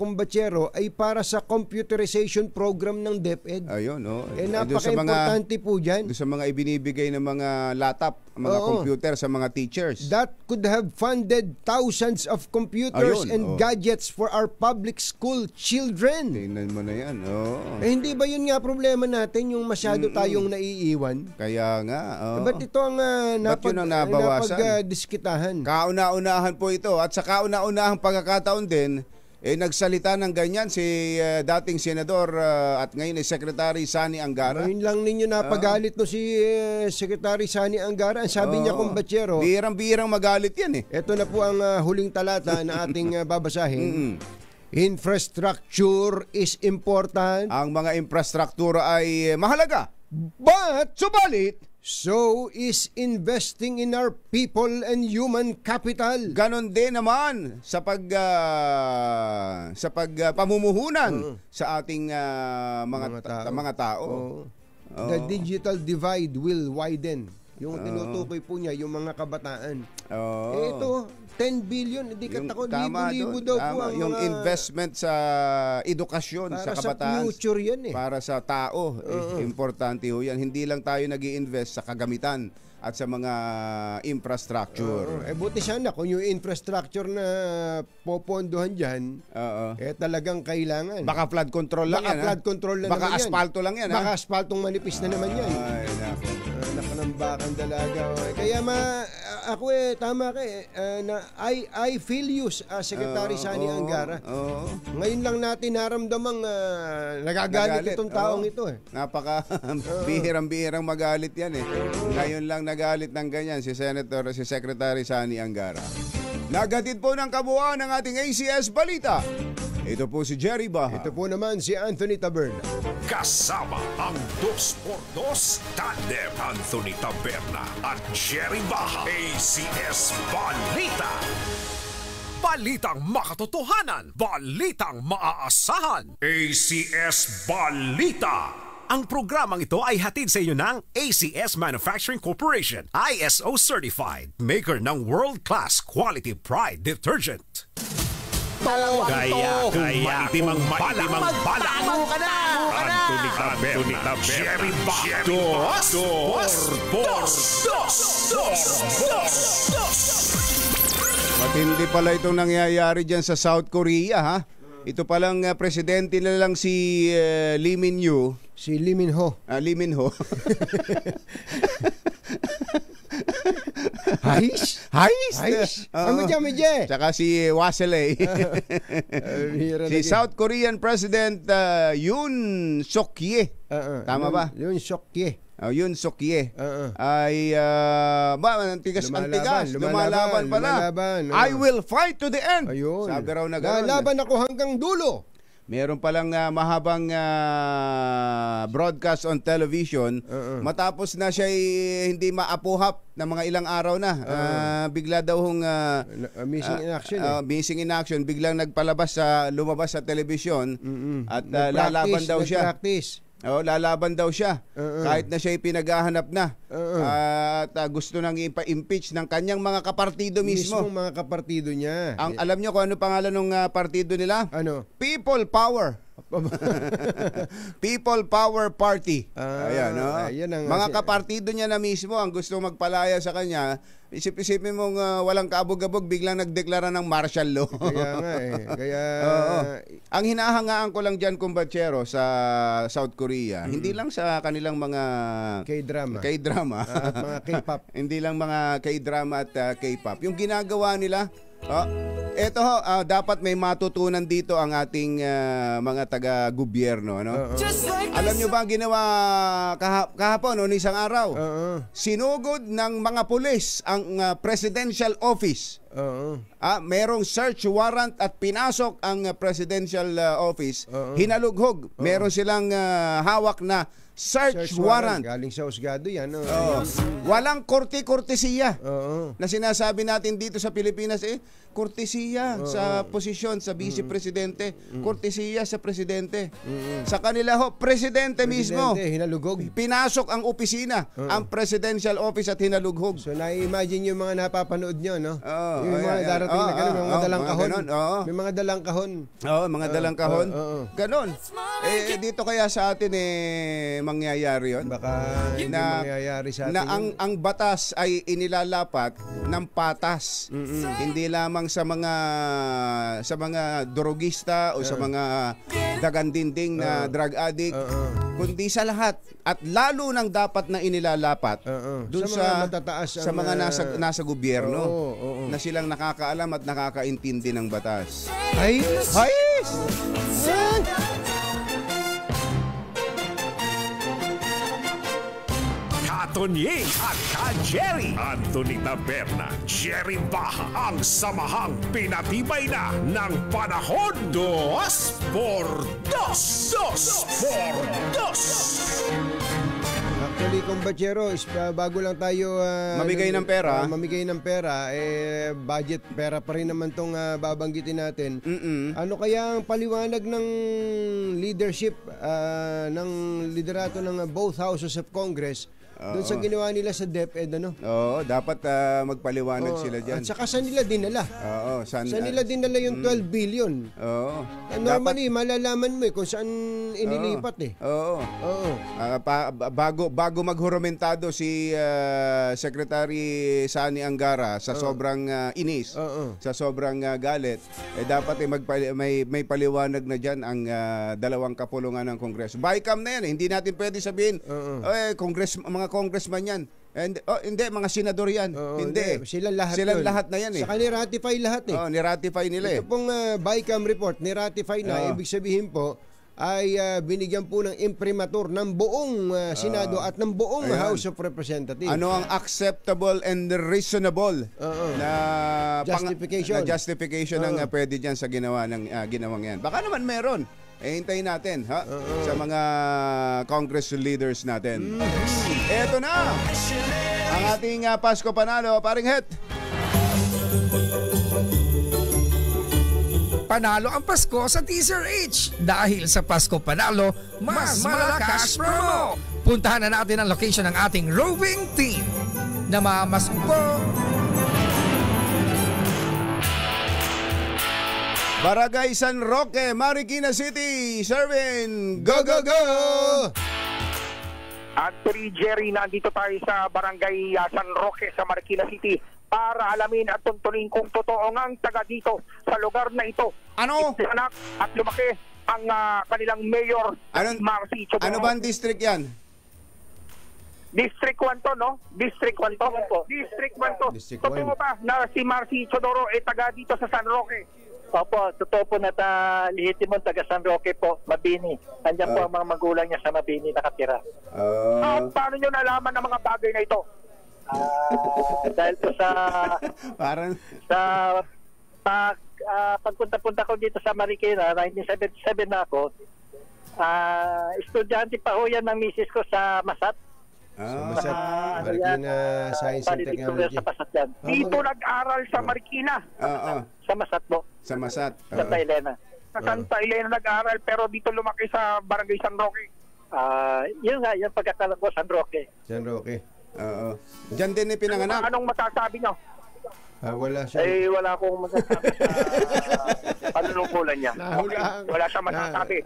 kumbatsero ay para sa computerization program ng DepEd. Ayun, napaka-importante po dyan. Doon sa mga ibinibigay ng mga laptop, mga computer sa mga teachers. That could have funded thousands of computers and gadgets for our public school children. Tingnan mo na yan. Hindi ba yun nga problema natin, yung masyado tayong naiiwan? Kaya nga. Ba't ito ang napag-diskitahan? Kauna-unahan po ito. At sa kauna-unahang pagkakataon din, nagsalita ng ganyan si dating senador at ngayon ay Secretary Sani Angara. Ngayon lang ninyo napagalit no si Secretary Sani Angara. Ang sabi niya, kumbatsero, bihirang magalit yan eh. Ito na po ang huling talata na ating babasahin. Infrastructure is important. Ang mga infrastruktura ay mahalaga. But, subalit, so is investing in our people and human capital. Ganon din naman sa pamumuhunan sa ating mga tao. The digital divide will widen. Yung tinutukoy po niya, yung mga kabataan. Ito, 10 billion, hindi katakot, libo-libo daw po ang yung investment sa edukasyon sa kabataan. Para sa future yan eh. Para sa tao. Importante ho yan. Hindi lang tayo nag-i-invest sa kagamitan at sa mga infrastructure. Buti sana kung yung infrastructure na popondohan dyan, talagang kailangan. Baka flood control lang yan. Flood control na baka naman yan. asfalto lang yan. Baka asphaltong manipis na naman yan. Ay, nako. Nakanambakan dalaga. Kaya ako tama ka I feel you, Secretary Sani Angara. Ngayon lang natin naramdamang nagagalit itong taong ito eh. Napaka bihirang magalit yan eh. Ngayon lang nagalit ng ganyan si Secretary Sani Angara. Nagatid po ng kabuuan ng ating ACS Balita. Ito po si Jerry Baha. Ito po naman si Anthony Taberna. Kasama ang 2x2 tandem Anthony Taberna at Jerry Baha. ACS Balita. Balitang makatotohanan. Balitang maaasahan. ACS Balita. Ang programang ito ay hatid sa inyo ng ACS Manufacturing Corporation, ISO certified, maker ng world-class quality Pride detergent. Kaya maitim ang balak mo ka na! Anthony Taberna, Jerry Baha, Matindi pala itong nangyayari dyan sa South Korea, ha? Ito palang presidente na lang si Lee Min-ho. Si Lee Min-ho. Lee Min-ho. Hais? Ano dyan, Medje? Tsaka si Waseley. Si South Korean President Yoon Suk-ye. Tama ba? Yoon Suk-ye. Yoon Suk-ye ay lumalaban pala. I will fight to the end. Ayun. Sabi raw na gano'n. Lalaban ako hanggang dulo. Meron palang mahabang broadcast on television matapos na siya hindi maapuhap ng mga ilang araw na. Bigla daw missing in action. Missing in action. Biglang lumabas sa television at lalaban daw siya. Lalaban daw siya kahit na siya pinaghahanap na at gusto nang ipa-impeach ng kanyang mga kapartido mismo. Mga kapartido niya. Alam niyo kung ano pangalan ng partido nila? Ano? People Power. People Power Party. Ayan, no? Mga kapartido niya na mismo ang gusto magpalaya sa kanya. Isip-isipin mong walang kaabog-abog, biglang nagdeklara ng martial law. Kaya nga Kaya... Ang hinahangaan ko lang dyan, kumbatsero, sa South Korea, hindi lang sa kanilang mga K-drama. At mga K-pop. Hindi lang mga K-drama at K-pop. Yung ginagawa nila, Eto ho, dapat may matutunan dito ang ating mga taga-gobyerno. Ano? Alam nyo ba ang ginawa kahapon o isang araw? Sinugod ng mga pulis ang presidential office. Merong search warrant at pinasok ang presidential office. Hinalughog. Meron silang hawak na search warrant. Galing sa husgado yan. Walang korte-kortesiya na sinasabi natin dito sa Pilipinas. Kortesiya sa posisyon sa vice presidente. Kortesiya sa presidente. Sa kanila ho, presidente mismo. Hinalugog. Pinasok ang opisina, ang presidential office at hinalughog. So na-imagine yung mga napapanood nyo, no? Yung mga darating na gano'n, mga dalang kahon. May mga dalang kahon. Mga dalang kahon. Ganon. Dito kaya sa atin mangyayari yun. Baka hindi mangyayari sa atin. Na ang batas ay inilalapat ng patas. Hindi lamang sa mga drogista o sa mga dagandinding na drug addict, kundi sa lahat. At lalo nang dapat na inilalapat dun sa mga nasa gobyerno na silang nakakaalam at nakakaintindi ng batas. Tonying at Ka-Jerry. Anthony Taberna, Jerry Baha, ang samahang pinatibay na ng panahon. 2x2. Actually, kumbachero, bago lang tayo mamigay ng pera, budget pera pa rin naman tong babanggitin natin. Ano kaya ang paliwanag ng leadership ng liderato ng both houses of Congress doon sa ginawa nila sa DepEd, ano? Oo, dapat magpaliwanag sila dyan. At saka saan nila dinala? Saan nila dinala yung 12 billion? Normally, malalaman mo kung saan inilipat Bago maghurumentado si Secretary Sani Angara sa sobrang inis, sa sobrang galit, dapat may paliwanag na dyan ang dalawang kapulungan ng Kongreso. Bycam na yan, hindi natin pwede sabihin, mga congressman yan. Hindi, mga senador yan. Hindi. Silang lahat na yan. Saka ni-ratify lahat ni-ratify nila Ito pong Bycam report, ni-ratify na. Ibig sabihin po, ay binigyan po ng imprimatur ng buong Senado at ng buong House of Representatives. Ano ang acceptable and reasonable na justification ng pwede dyan sa ginawang yan. Baka naman meron. Hintayin natin sa mga Congress leaders natin. Eto na ang ating Pasko Panalo, paring Het. Panalo ang Pasko sa Teaser H. Dahil sa Pasko Panalo, mas malakas promo. Puntahan na natin ang location ng ating roving team. Namamasko po. Barangay San Roque, Marikina City. Sherwin, go, go, go! Anthony, Jerry, nandito tayo sa Barangay San Roque sa Marikina City para alamin at tuntunin kung totoo ngang taga dito sa lugar na ito. Anak at lumaki ang kanilang mayor, Marcy Chodoro. Ano ba ang district yan? District 1 to, no? District 1 to. District 1 to. Totoo ba na si Marcy Chodoro ay taga dito sa San Roque? Opo, totoo po na lihitimon taga San Roque po, Mabini. Andiyan po ang mga magulang niya sa Mabini nakatira. Paano nyo nalaman ang mga bagay na ito? Dahil po sa pagpunta-punta ko dito sa Marikina, 1977 na ako, estudyante pa ho yan ng misis ko sa Masat. Masat, Marikina Science and Technology. Dito nag-aral sa Marikina. Sa Masat po. Sa Masat. Santa Elena. Sa Santa Elena nag-aral pero dito lumaki sa Barangay San Roque. Yun nga, yung pagkakalang ko, San Roque. San Roque. Diyan din pinanganak. Anong masasabi nyo? Wala siya. Wala akong masasabi sa panunungkulan niya. Wala siya masasabi.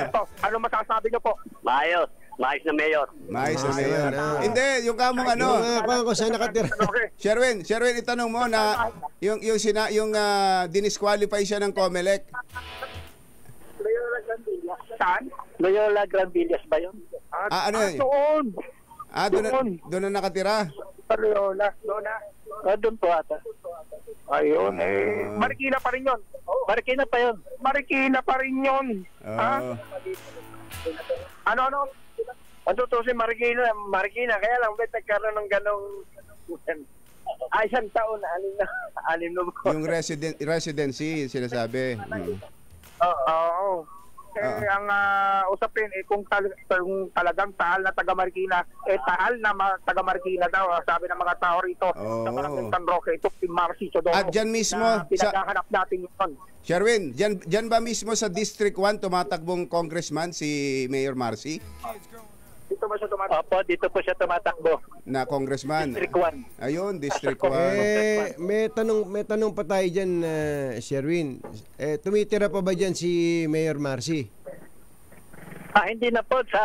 Ito, anong masasabi nyo po? Maayos. Mais na mayor. Mais na mayor. Hindi, yung kamong ano. Kung saan nakatira. Sherwin, itanong mo na yung dinisqualify siya ng COMELEC. Loyola Gran Villas. Saan? Loyola Gran Villas ba yun? Ano yun? Doon. Doon na nakatira? Sa Loyola. Doon na. Doon po ata. Ayun, Marikina pa rin yun. Marikina pa yun. Marikina pa rin yun. Ano? Ang tutusin, Marikina. Kaya lang, ba't nagkaroon ng ganong... isang taon, anim na mo. Yung residency, sinasabi. Oo. Ang usapin, kung talagang tahal na taga Marikina, tahal na taga Marikina daw, sabi ng mga tao rito sa Barangay San Roque, ito si Marcy Chodoro. At dyan mismo, pinaghahanap natin yun. Sherwin, dyan ba mismo sa District 1 tumatakbong congressman si Mayor Marcy? Dito ba siya tumatakbo? Opo, dito po siya tumatakbo. Na congressman? District 1. Ayun, District 1. May tanong pa tayo dyan, Sherwin. Tumitira pa ba dyan si Mayor Marcy? Hindi na po. Sa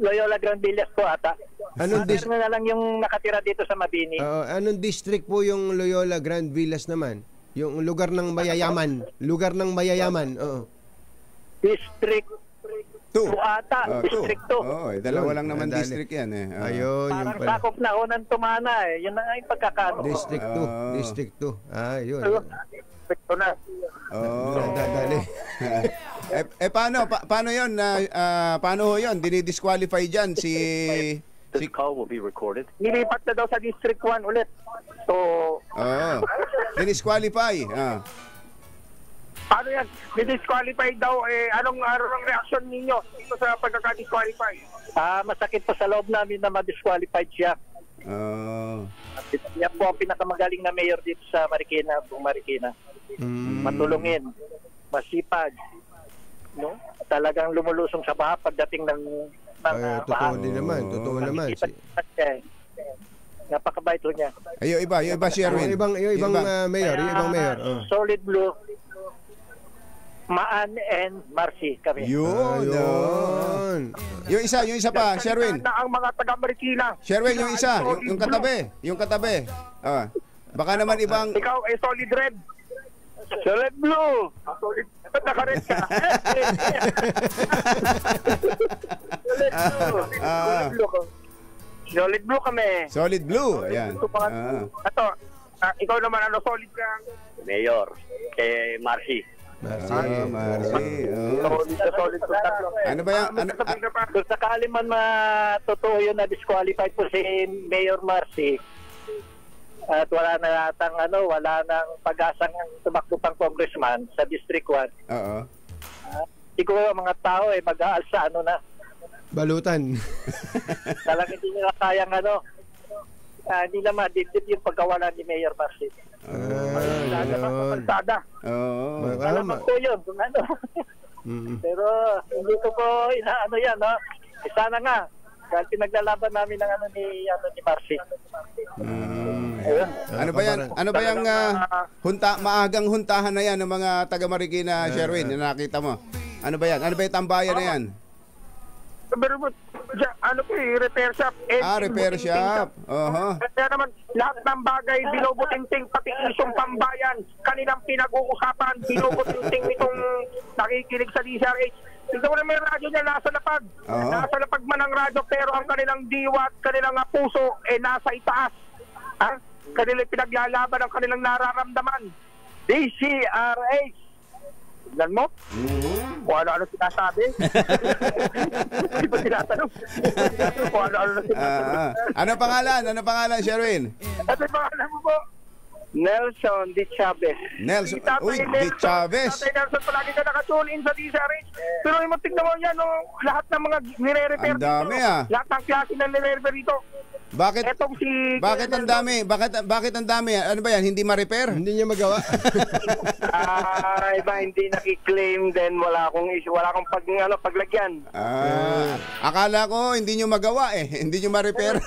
Loyola Grand Villas po ata. Anong na lang yung nakatira dito sa Mabini. Anong district po yung Loyola Grand Villas naman? Yung lugar ng mayayaman. District 2 ata. District 2. Dalawa lang naman district yan Ayun. Parang sakop na unang tumana Yun na yung pagkakano. District 2. Yun. District 2 na. Dali. Paano yun? Paano yun? Dinidisqualify dyan si... This call will be recorded. Nilipat na daw sa District 1 ulit. So... Dinisqualify. Paano yan? Didisqualify daw. Anong reaction ninyo dito sa pagkaka-disqualify? Masakit po sa loob namin na ma-disqualified siya. Yan po ang pinakamagaling na mayor dito sa Marikina. Matulungin. Masipag. No? Talagang lumulusong sa baha pagdating ng totoo naman. Napakabait ho niya. Yung iba, Sherwin. Yung ibang mayor. Solid Blue, Maan and Marcy kami. Yun. Yung isa pa, Sherwin. Na ang mga taga-Marikina. Sherwin, yung isa, yung katabi. Baka naman ibang... Ikaw, Solid Red. Solid Blue. Solid. Ba't naka-red ka? Solid Blue kami. Solid Blue, ayan. Ito, ikaw naman, solid ka? Mayor, kay Marcy. Marcy. Ano ba yan? Kung sakali man matotoo yun na disqualified po si Mayor Marcy at wala nang pag-asang tumakbo pang congressman sa District 1. Siguro ang mga tao mag-aalsa balutan. Talagang hindi nila kayang hindi na madidip yung pagkawala ni Mayor Marcy. Alam ko yun kung pero hindi ko po yan sana nga dahil pinaglalaban namin ng ni Marcy. Ano ba yung maagang huntahan na yan ng mga taga Marikina, Sherwin, na nakita mo? Ano ba yan? Ano ba yung tambayan na yan? Repair shop. Repair shop. Kaya naman, lahat ng bagay, binubuting-ting, pati isong pambayan, kanilang pinag-uusapan, binubuting-ting itong nakikinig sa DZRH. Tignan mo na may radyo niya, nasa lapag. Nasa lapag man ang radyo, pero ang kanilang diwa at kanilang puso, nasa itaas. Kanilang pinaglalaban ang kanilang nararamdaman. DZRH. Tignan mo? Kung ano-ano sinasabi. Hindi ba tinatanong? Kung ano-ano sinasabi. Ano pangalan, Sherwin? Ano pangalan mo po? Nelson D. Chavez. D. Chavez. Tatay Nelson, palagi ka nakatune in sa DZRH. Pero yung tignan mo yan, lahat ng mga nire-repair dito. Ang dami Lahat ng klase na nire-repair dito. Bakit ang dami? Bakit ang dami? Ano ba yan? Hindi ma-repair? Hindi niya magawa. Iba hindi naki-claim then wala akong issue, wala akong paglagyan. Akala ko hindi niyo magawa hindi niyo ma-repair.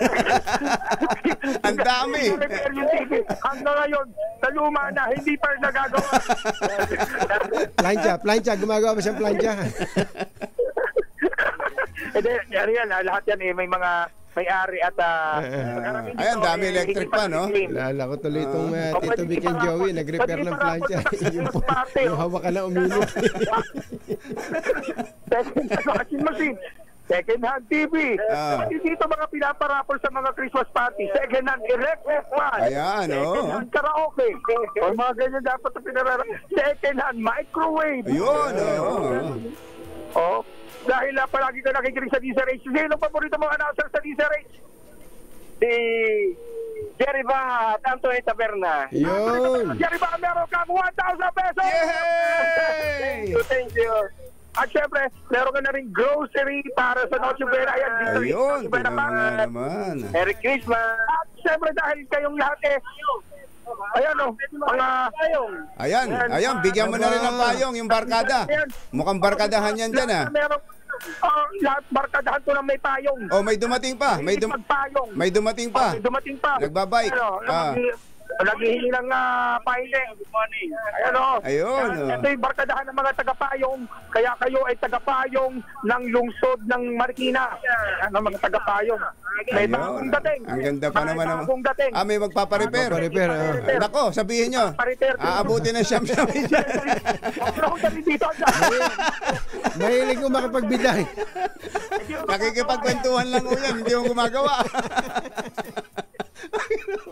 Ang dami. Repair yung TV. Hanggang ngayon, sa luma na, hindi pa nagagawa. Plancha, gumagawa ba siyang plancha? Yan, lahat yan may mga may-ari at ayan, dami electric pa, no? Lala ko tuloy itong Tito Vic and Joey, nag-repair ng plancha. yung hawakan na uminit. Washing machine. Second hand TV. Pati dito mga pinaparapol sa mga Christmas party. Second hand electric fan. Ayan, Second hand karaoke. O mga ganyan dapat na pinararapol. Second hand microwave. Ayun, dahil palagi ka nakikinig sa DZRH. Sino paborito mong announcer sa DZRH? Si Jerry Baha at Anthony Taberna. Yun. Jerry Baha, meron kang 1,000 pesos! Yay! Thank you. At syempre, meron ka na rin grocery para sa Noche Buena. Ayun, naman. Merry Christmas. At syempre, dahil kayong lahat ayan mga payong. Ayan, bigyan mo na rin ng payong yung barkada. Mukhang barkadahan yan dyan lahat barkadahan to ng may payong. May dumating pa. May dumating pa. Nagbabike. Naghihingi ng pailing. Good morning. Ayun. Ito yung barkadahan ng mga tagapayong. Kaya kayo ay tagapayong ng lungsod ng Marikina. Ang mga tagapayong. May bagong dating. Ang ganda pa naman. May magpaparepair. Nako, sabihin nyo. Aabutin na siyam-siyam dyan. Mahilig ko makapagbiday. Nakikipagkwentuhan lang ko yan. Hindi mo gumagawa.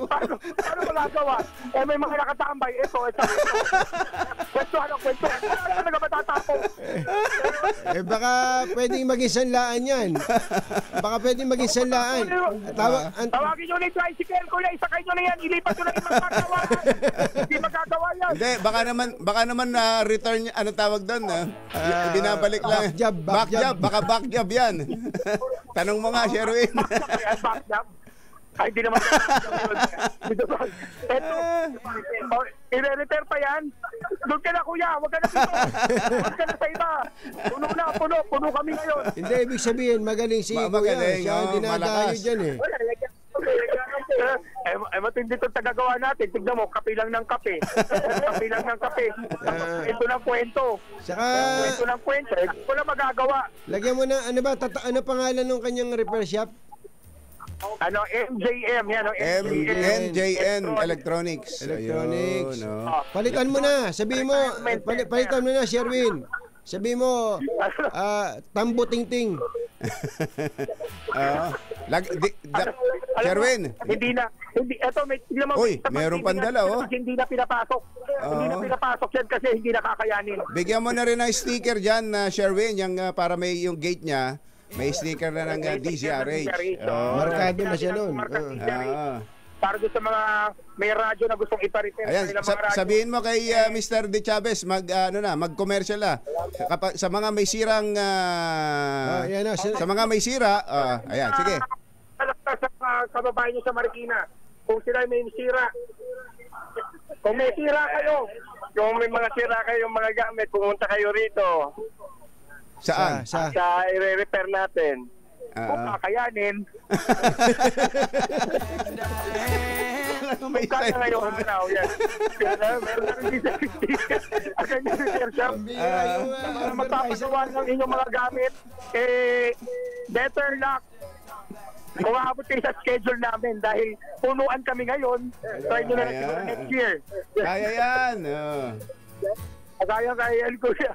Paano magagawa? May mga nakatambay. Ito. Kwentuhan. Ano talaga matatapos? Baka pwedeng maging sanlaan yan. Tawagin nyo na yung tricycle ko na. Isakay nyo na yan. Ilipat nyo na yung magagawa. Hindi magagawa yan. Hindi, baka naman na return, ano tawag doon? Binabalik lang. Backjab. Baka backjab yan. Tanong mo nga, Sherwin. Backjab? Ay, hindi naman. Ito, i-repair pa yan. Doon ka na, kuya. Huwag ka na dito. Huwag ka na sa iba. Puno kami ngayon. Hindi, ibig sabihin, magaling si kuya. Siya ang dinadayo dyan matindi itong tagagawa natin. Tignan mo, kape lang ng kape. Ito ng kwento. Ito ng kwento. Wala magagawa. Lagyan mo na, ano pangalan ng kanyang repair shop? MJM yan. MJN Electronics. Ayun, palitan mo na. Sabihin mo, palitan mo na, Sherwin. Sabihin mo, Tambo Tingting. Sherwin. Hindi na. Meron pandala Hindi na pinapasok. Hindi na pinapasok yan kasi hindi nakakayanin. Bigyan mo na rin ng sticker dyan, Sherwin, para may yung gate niya. May sticker na ng DZRH. Markado na siya noon. Para doon sa mga may radyo na gustong ipa-repair. Ayan, sabihin mo kay Mr. De Chavez, mag-commercial sa mga may sirang sa mga may sira, ayan, sige. Sa babae niyo sa Marikina, kung sila may sira, kung may sira kayo, kung may mga sira kayong mga gamit, pumunta kayo rito. Saan? Sa i-repair natin. Kung kakayanin. May kaya ngayon araw yan. Meron na rin dito. Akan yung repair shop. Magpapagawa ng inyong mga gamit, better luck. Kung aabot kayo sa schedule namin dahil punuan kami ngayon, try nyo na siguro next year. Kaya yan. Kaya yan, kuya.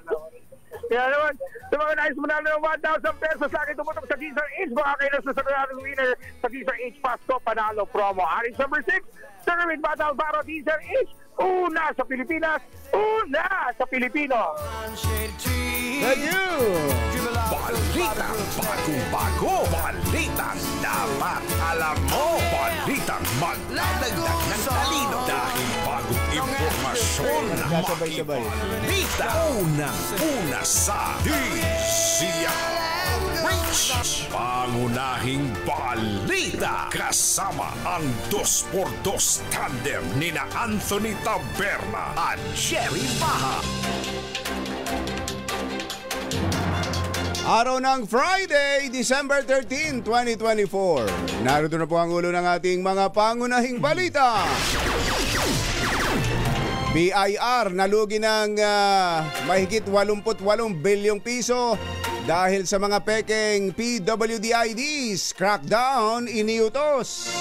Kaya naman, sa mga nais mo na ng 1,000 pesos sa akin tumutok sa DZRH, baka kayo na susunod winner sa DZRH Pasko Panalo Promo. Aris number 6, Sir Batal Baro DZRH, una sa Pilipinas, una sa Pilipino. Thank you! Balitang bago-bago, balitang dapat alam mo, balitang magdadagdag ng talino dahil bagong impormasyon na makibalita. Unang-una sa DZRH. Pangunahing balita kasama ang 2x2 tandem nina Anthony Taberna at Jerry Baha. Araw ng Friday, December 13, 2024. Narito na po ang ulo ng ating mga pangunahing balita. BIR nalugi ng mahigit 88 bilyong piso dahil sa mga pekeng PWD-IDs. Crackdown iniutos.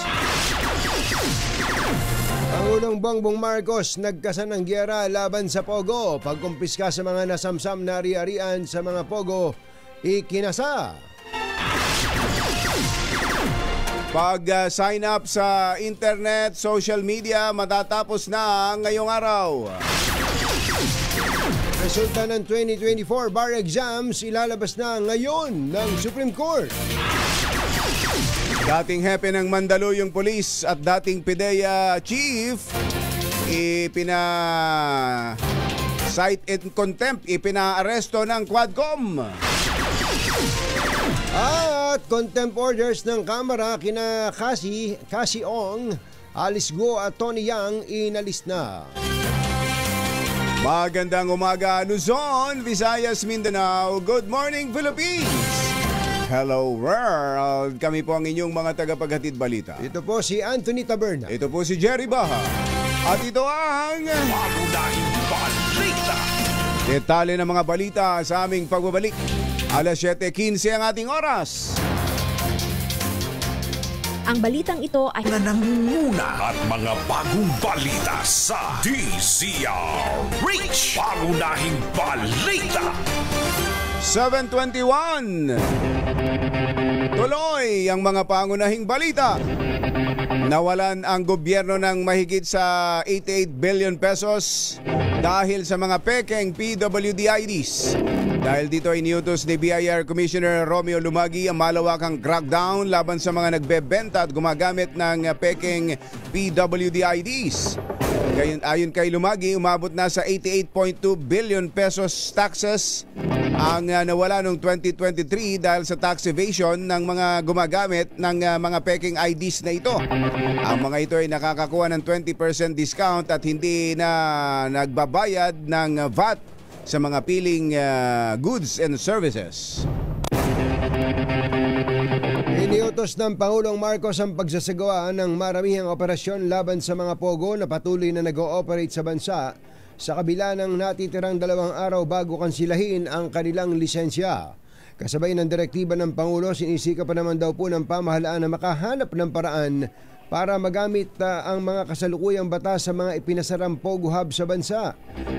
Pangulong Bongbong Marcos nagkasa ng giyera laban sa Pogo. Pagkumpiska sa mga nasamsam na ari-arian sa mga Pogo, ikinasa. Pag-sign up sa internet, social media, matatapos na ngayong araw. Resulta ng 2024 bar exams ilalabas na ngayon ng Supreme Court. Dating hepe ng Mandaluyong Police at dating PIDEA Chief, cite in contempt, ipinaaresto ng Quadcom. At contempt orders ng Kamara kina Cassie Ong, Alice Guo at Tony Yang inalis na. Magandang umaga Luzon, Visayas, Mindanao. Good morning Philippines. Hello world. Kami po ang inyong mga tagapaghatid balita. Ito po si Anthony Taberna. Ito po si Jerry Baha. At ito ang Pangunahing Balita. Detalye ng mga balita sa aming pagbabalik. Alas 7:15 ang ating oras. Ang balitang ito ay nangunguna at mga bagong balita sa DZRH. Pangunahing Balita. 7:21. Tuloy ang mga pangunahing balita. Nawalan ang gobyerno ng mahigit sa 88 billion pesos dahil sa mga pekeng PWD-IDs. Dahil dito ay iniutos ni BIR Commissioner Romeo Lumagi ang malawakang crackdown laban sa mga nagbebenta at gumagamit ng pekeng PWD-IDs. Ayon kay Lumagi, umabot na sa 88.2 billion pesos taxes ang nawala noong 2023 dahil sa tax evasion ng mga gumagamit ng mga peking IDs na ito. Ang mga ito ay nakakakuha ng 20% discount at hindi na nagbabayad ng VAT sa mga piling goods and services. Iniutos ng Pangulong Marcos ang pagsasagawa ng maramihang operasyon laban sa mga pogo na patuloy na nag-ooperate sa bansa sa kabila ng natitirang 2 araw bago kansilahin ang kanilang lisensya. Kasabay ng direktiba ng Pangulo, sinisika pa naman daw po ng pamahalaan na makahanap ng paraan para magamit ang mga kasalukuyang batas sa mga ipinasarang pogo hub sa bansa.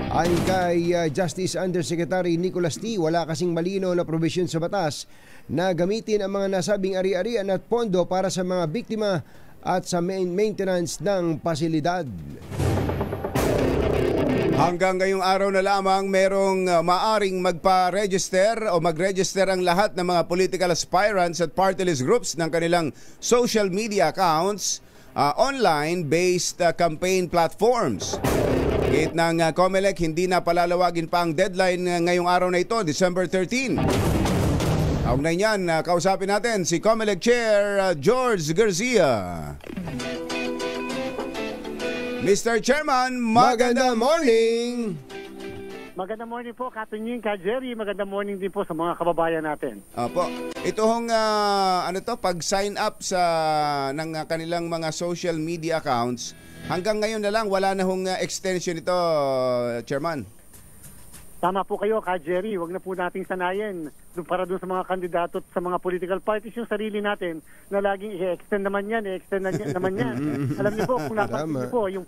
Ayon kay Justice Undersecretary Nicholas T., wala kasing malino na provision sa batas na gamitin ang mga nasabing ari-arian at pondo para sa mga biktima at sa maintenance ng pasilidad. Hanggang ngayong araw na lamang merong maaring magpa-register o mag-register ang lahat ng mga political aspirants at party list groups ng kanilang social media accounts online-based campaign platforms. Gate ng COMELEC, hindi na palalawagin pa ang deadline ngayong araw na ito, December 13. Kaugnay niyan, kausapin natin si COMELEC Chair George Garcia. Mr. Chairman, magandang morning! Magandang morning po, Katunying, Ka Jerry. Magandang morning din po sa mga kababayan natin. Opo. Ito hong pag-sign up sa ng kanilang mga social media accounts, hanggang ngayon na lang wala na hong extension ito, Chairman. Tama po kayo, Ka Jerry. Huwag na po nating sanayin para doon sa mga kandidato at sa mga political parties yung sarili natin na laging i-extend naman yan, naman yan. Alam niyo po, kung napansin niyo po, yung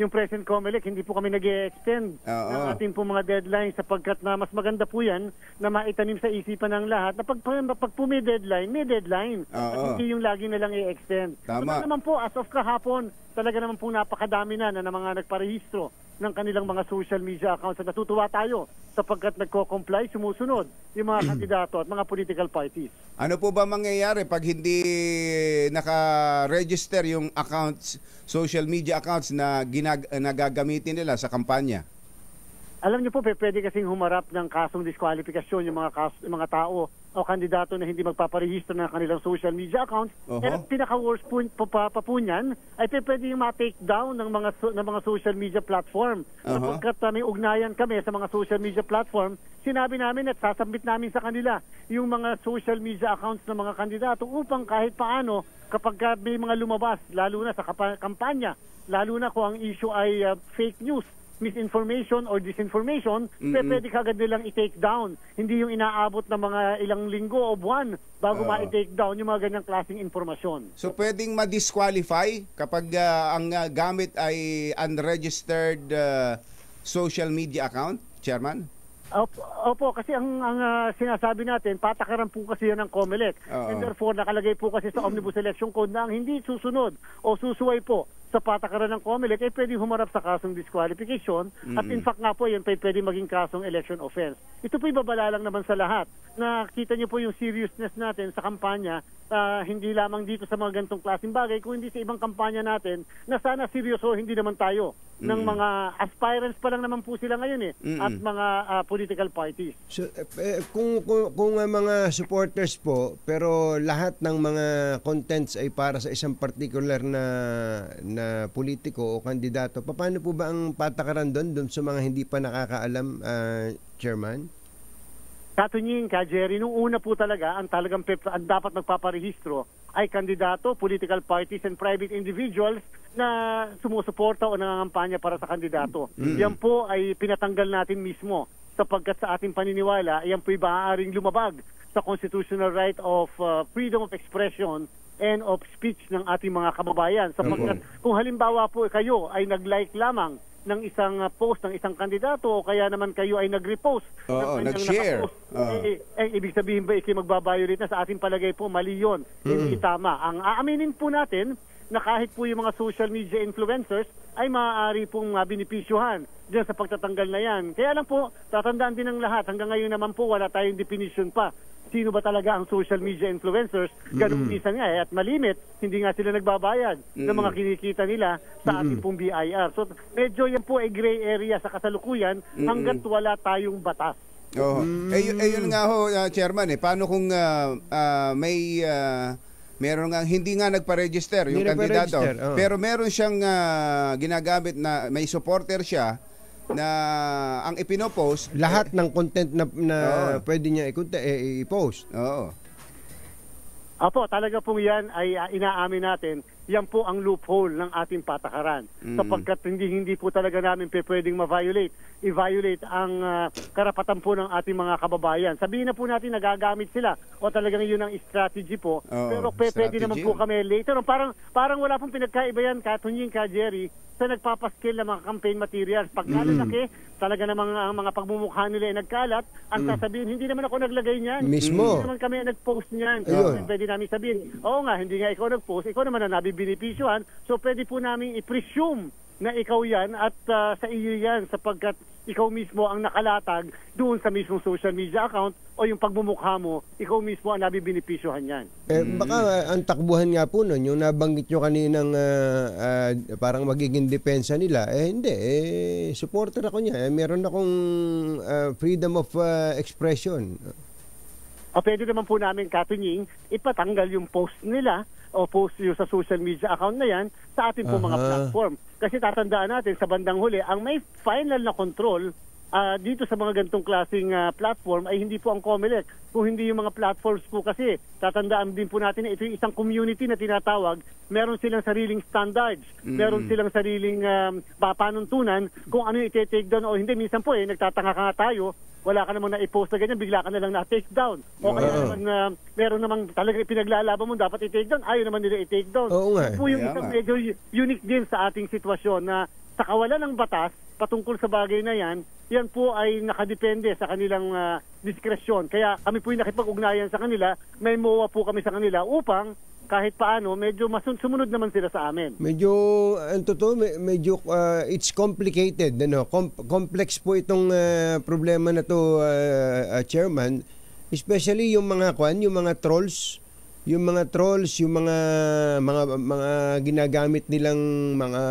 present COMELEC, hindi po kami nag-i-extend ng ating po mga deadline sapagkat na mas maganda po yan na maitanim sa isipan ng lahat na pag po may deadline. At hindi yung lagi na lang i-extend. Tama. Naman po, as of kahapon, talaga naman po napakadami na mga nagparehistro ng kanilang mga social media accounts. At natutuwa tayo sapagkat nagko-comply, sumusunod yung mga kandidato at mga political parties. Ano po ba mangyayari pag hindi naka-register yung accounts, social media accounts na nagagamitin nila sa kampanya? Alam niyo po, pwede kasing humarap ng kasong diskwalifikasyon yung mga tao o kandidato na hindi magpaparehistro ng kanilang social media accounts. At pinaka-worst pa po niyan ay pwede yung ma-take down ng mga social media platform. Sapagkat may ugnayan kami sa mga social media platform, sinabi namin at sasambit namin sa kanila yung mga social media accounts ng mga kandidato upang kahit paano kapag may mga lumabas, lalo na sa kampanya, lalo na kung ang issue ay fake news, misinformation or disinformation, pwede kagad nilang i-take down. Hindi yung inaabot ng mga ilang linggo o buwan bago ma-take down yung mga ganyang klaseng informasyon. So pwedeng ma-disqualify kapag ang gamit ay unregistered social media account, Chairman? Opo, kasi ang sinasabi natin, patakaran po kasi yan ng COMELEC. And therefore, nakalagay po kasi sa Omnibus Election Code na ang hindi susunod o susuway po sa patakaran ng COMELEC ay pwede humarap sa kasong disqualification at in fact nga po yan pwede maging kasong election offense. Ito po ibabala lang naman sa lahat. Nakita niyo po yung seriousness natin sa kampanya, hindi lamang dito sa mga ganitong klaseng bagay, kundi sa ibang kampanya natin na sana seryoso hindi naman tayo ng mga aspirants pa lang naman po sila ngayon at mga political parties. So, kung mga supporters po, pero lahat ng mga contents ay para sa isang particular na politiko o kandidato, paano po ba ang patakaran doon sa mga hindi pa nakakaalam, Chairman? Katunying ka, Jerry, nung una po talaga, ang dapat magpaparehistro ay kandidato, political parties, and private individuals na sumusuporta o nangangampanya para sa kandidato. Yan po ay pinatanggal natin mismo sapagkat sa ating paniniwala, yan po ay maaaring lumabag sa constitutional right of freedom of expression and of speech ng ating mga kababayan. Sapagkat kung halimbawa po kayo ay nag-like lamang ng isang post ng isang kandidato o kaya naman kayo ay nag-repost nag-share, ibig sabihin ba magbabiolate na? Sa ating palagay po mali yun, hindi tama. Ang aaminin po natin na kahit po yung mga social media influencers ay maaari pong benepisyuhan diyan sa pagtatanggal na yan. Kaya lang po, tatandaan din ng lahat, hanggang ngayon naman po wala tayong definition pa sino ba talaga ang social media influencers. Ganun minsan nga at malimit, hindi nga sila nagbabayad ng mga kinikita nila sa ating pong BIR. So medyo yan po ay gray area sa kasalukuyan hanggat wala tayong batas. Yun nga ho, Chairman, paano kung meron nga hindi nga nagpa-register yung kandidato, pero meron siyang ginagamit na may supporter siya na ang ipinopost lahat ng content na pwede niya i-post. Apo, talaga pong yan ay inaamin natin. Yan po ang loophole ng ating patakaran. Sapagkat hindi po talaga namin pwedeng i-violate ang karapatan po ng ating mga kababayan. Sabihin na po natin nagagamit sila o talagang yun ang strategy po. Pero pwede naman po kami later. Parang wala pong pinagkaiba yan, Katunying, Jerry, sa nagpapaskil ng mga campaign materials. Pag lalaki, talaga namang ang mga pagmumukha nila ay nagkalat, ang sasabihin, hindi naman ako naglagay niyan. Mismo. Hindi naman kami nag-post niyan. Pwede namin sabihin, oo nga, hindi nga ikaw nag-post, ikaw naman na nabibinipisyuhan. So pwede po namin i-presume na ikaw yan at sa iyo yan sapagkat ikaw mismo ang nakalatag doon sa mismong social media account o yung pagmumukha mo, ikaw mismo ang nabibinipisyuhan yan. Baka ang takbuhan nga po nun, yung nabanggit nyo kaninang parang magiging depensa nila, hindi, supporter ako niya. Meron akong freedom of expression. O pwede naman po namin, Katunying, ipatanggal yung post nila o post yung sa social media account na yan sa ating po mga platform. Kasi tatandaan natin sa bandang huli, ang may final na control dito sa mga ganitong klaseng platform ay hindi po ang COMELEC. Kung hindi yung mga platforms po kasi, tatandaan din po natin na ito yung isang community na tinatawag, meron silang sariling standards, meron silang sariling panuntunan kung ano yung i-take down o hindi. Minsan po nagtatanga ka tayo, wala ka namang na-i-post na ganyan, bigla ka na lang na-take down. O kaya naman, meron namang talaga ipinaglalaban mo, dapat i-take down, ayaw naman nila i-take down. Po yung isang medyo unique din sa ating sitwasyon na sa kawalan ng batas, patungkol sa bagay na yan, yan po ay nakadepende sa kanilang diskresyon. Kaya kami po yung nakipag-ugnayan sa kanila, may MOA po kami sa kanila upang kahit paano, medyo sumunod naman sila sa amin. Medyo, medyo it's complicated. Complex po itong problema na to, Chairman. Especially yung mga trolls. Yung mga ginagamit nilang mga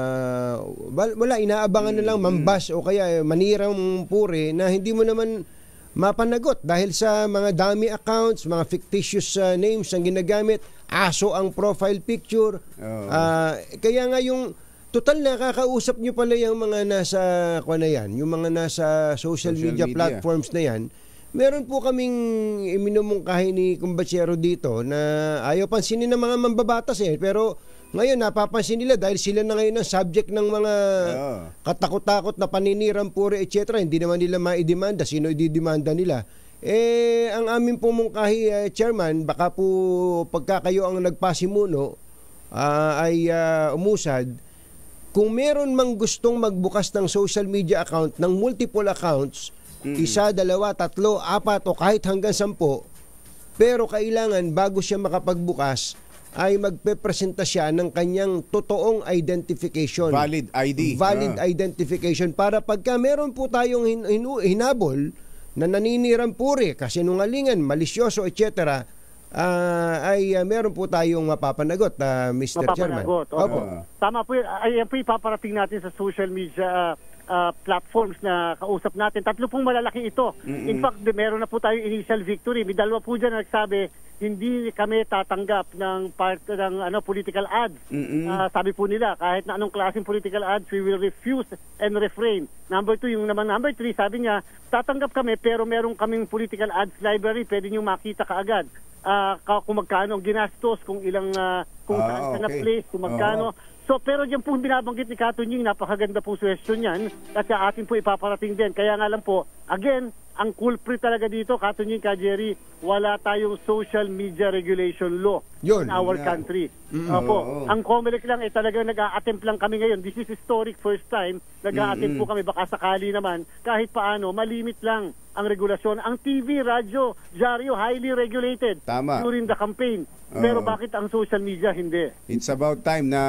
wala, inaabangan na lang mambas o kaya manirang puri na hindi mo naman mapanagot dahil sa mga dummy accounts, mga fictitious names ang ginagamit, aso ang profile picture. Kaya nga yung total nakakausap nyo pala yung mga nasa yung mga nasa social media platforms na yan. Meron po kaming iminumungkahi ni Kumbachero dito na ayaw pansinin ng mga mambabatas pero ngayon napapansin nila dahil sila na ngayon ang subject ng mga katakot-takot na paninirang puri etc. Hindi naman nila maidemanda. Sino ididemanda nila? Ang aming pumungkahi, Chairman, baka po pagka kayo ang nagpasimuno ay umusad, kung meron mang gustong magbukas ng social media account ng multiple accounts 1, 2, 3, 4 o kahit hanggang 10. Pero kailangan bago siya makapagbukas ay magpepresenta siya ng kanyang totoong identification. Valid ID. Valid identification para pagka meron po tayong hinabol na naninirang puri, kasinungalingan, malisyoso, etc., ay meron po tayong mapapanagot, Mr. Chairman. Opo. Tama po yun. Ayan po ipaparating natin sa social media platforms na kausap natin. 3 pong malalaki ito. In fact, meron na po tayong initial victory. May 2 po dyan na nagsabi, hindi kami tatanggap ng part ng political ads. Sabi po nila, kahit na anong klaseng political ads, we will refuse and refrain. Number 2, yung naman number 3, sabi niya, tatanggap kami pero meron kaming political ads library, pwede nyo makita kaagad. Kung magkano ang ginastos, kung ilang kung saan ka na-place, kung magkano. So, pero dyan po binabanggit ni Katunying, napakaganda po suggestion yan kasi atin po ipaparating din. Kaya nga lang po, again, ang culprit talaga dito, Katunying, Jerry, wala tayong social media regulation law in our country. Opo, ang COMELEC lang talagang nag-a-attempt lang kami ngayon. This is historic first time. Nag-a-attempt po kami, baka sakali naman, kahit paano, malimit lang ang regulasyon. Ang TV, radyo, dyaryo, highly regulated during the campaign. Pero bakit ang social media hindi? It's about time na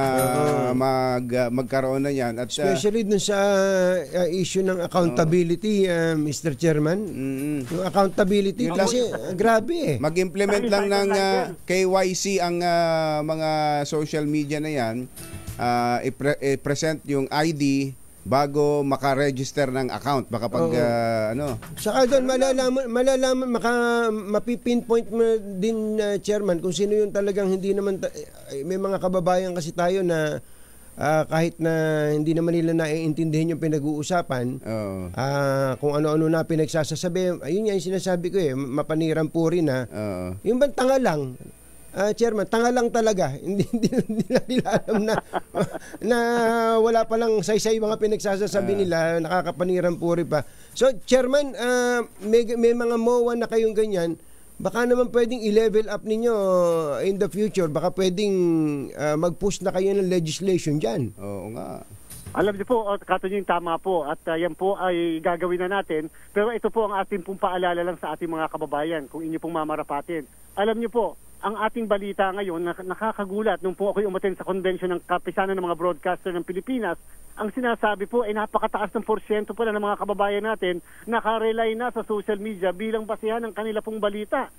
magkaroon na yan. At, especially dun sa issue ng accountability, Mr. Chairman. Yung accountability kasi grabe eh. Mag-implement lang ng KYC ang mga social media na yan. I-present yung ID bago maka-register ng account. Baka pag Saka doon malalaman mapipinpoint mo din, Chairman, kung sino yung talagang hindi naman may mga kababayan kasi tayo na kahit na hindi naman nila naiintindihan yung pinag-uusapan, kung ano-ano na pinagsasasabi, ayun nga yung sinasabi ko mapanirang puri na yung bang tanga lang, Chairman, tanga lang talaga. Hindi nila alam na wala palang saysay mga pinagsasasabi nila, nakakapanirang puri pa. So, Chairman, may mga MOA na kayong ganyan, baka naman pwedeng i-level up ninyo in the future. Baka pwedeng mag-push na kayo ng legislation dyan. Oo nga. Alam niyo po, Katunying, tama po. At yan po ay gagawin na natin. Pero ito po ang ating pong paalala lang sa ating mga kababayan kung inyo pong mamarapatin. Alam niyo po, ang ating balita ngayon, nakakagulat. Nung po ako'y umattend sa convention ng kapisanan ng mga broadcaster ng Pilipinas, ang sinasabi po ay napakataas ng porsyento pala ng mga kababayan natin nakarely na sa social media bilang basehan ng kanila pong balita.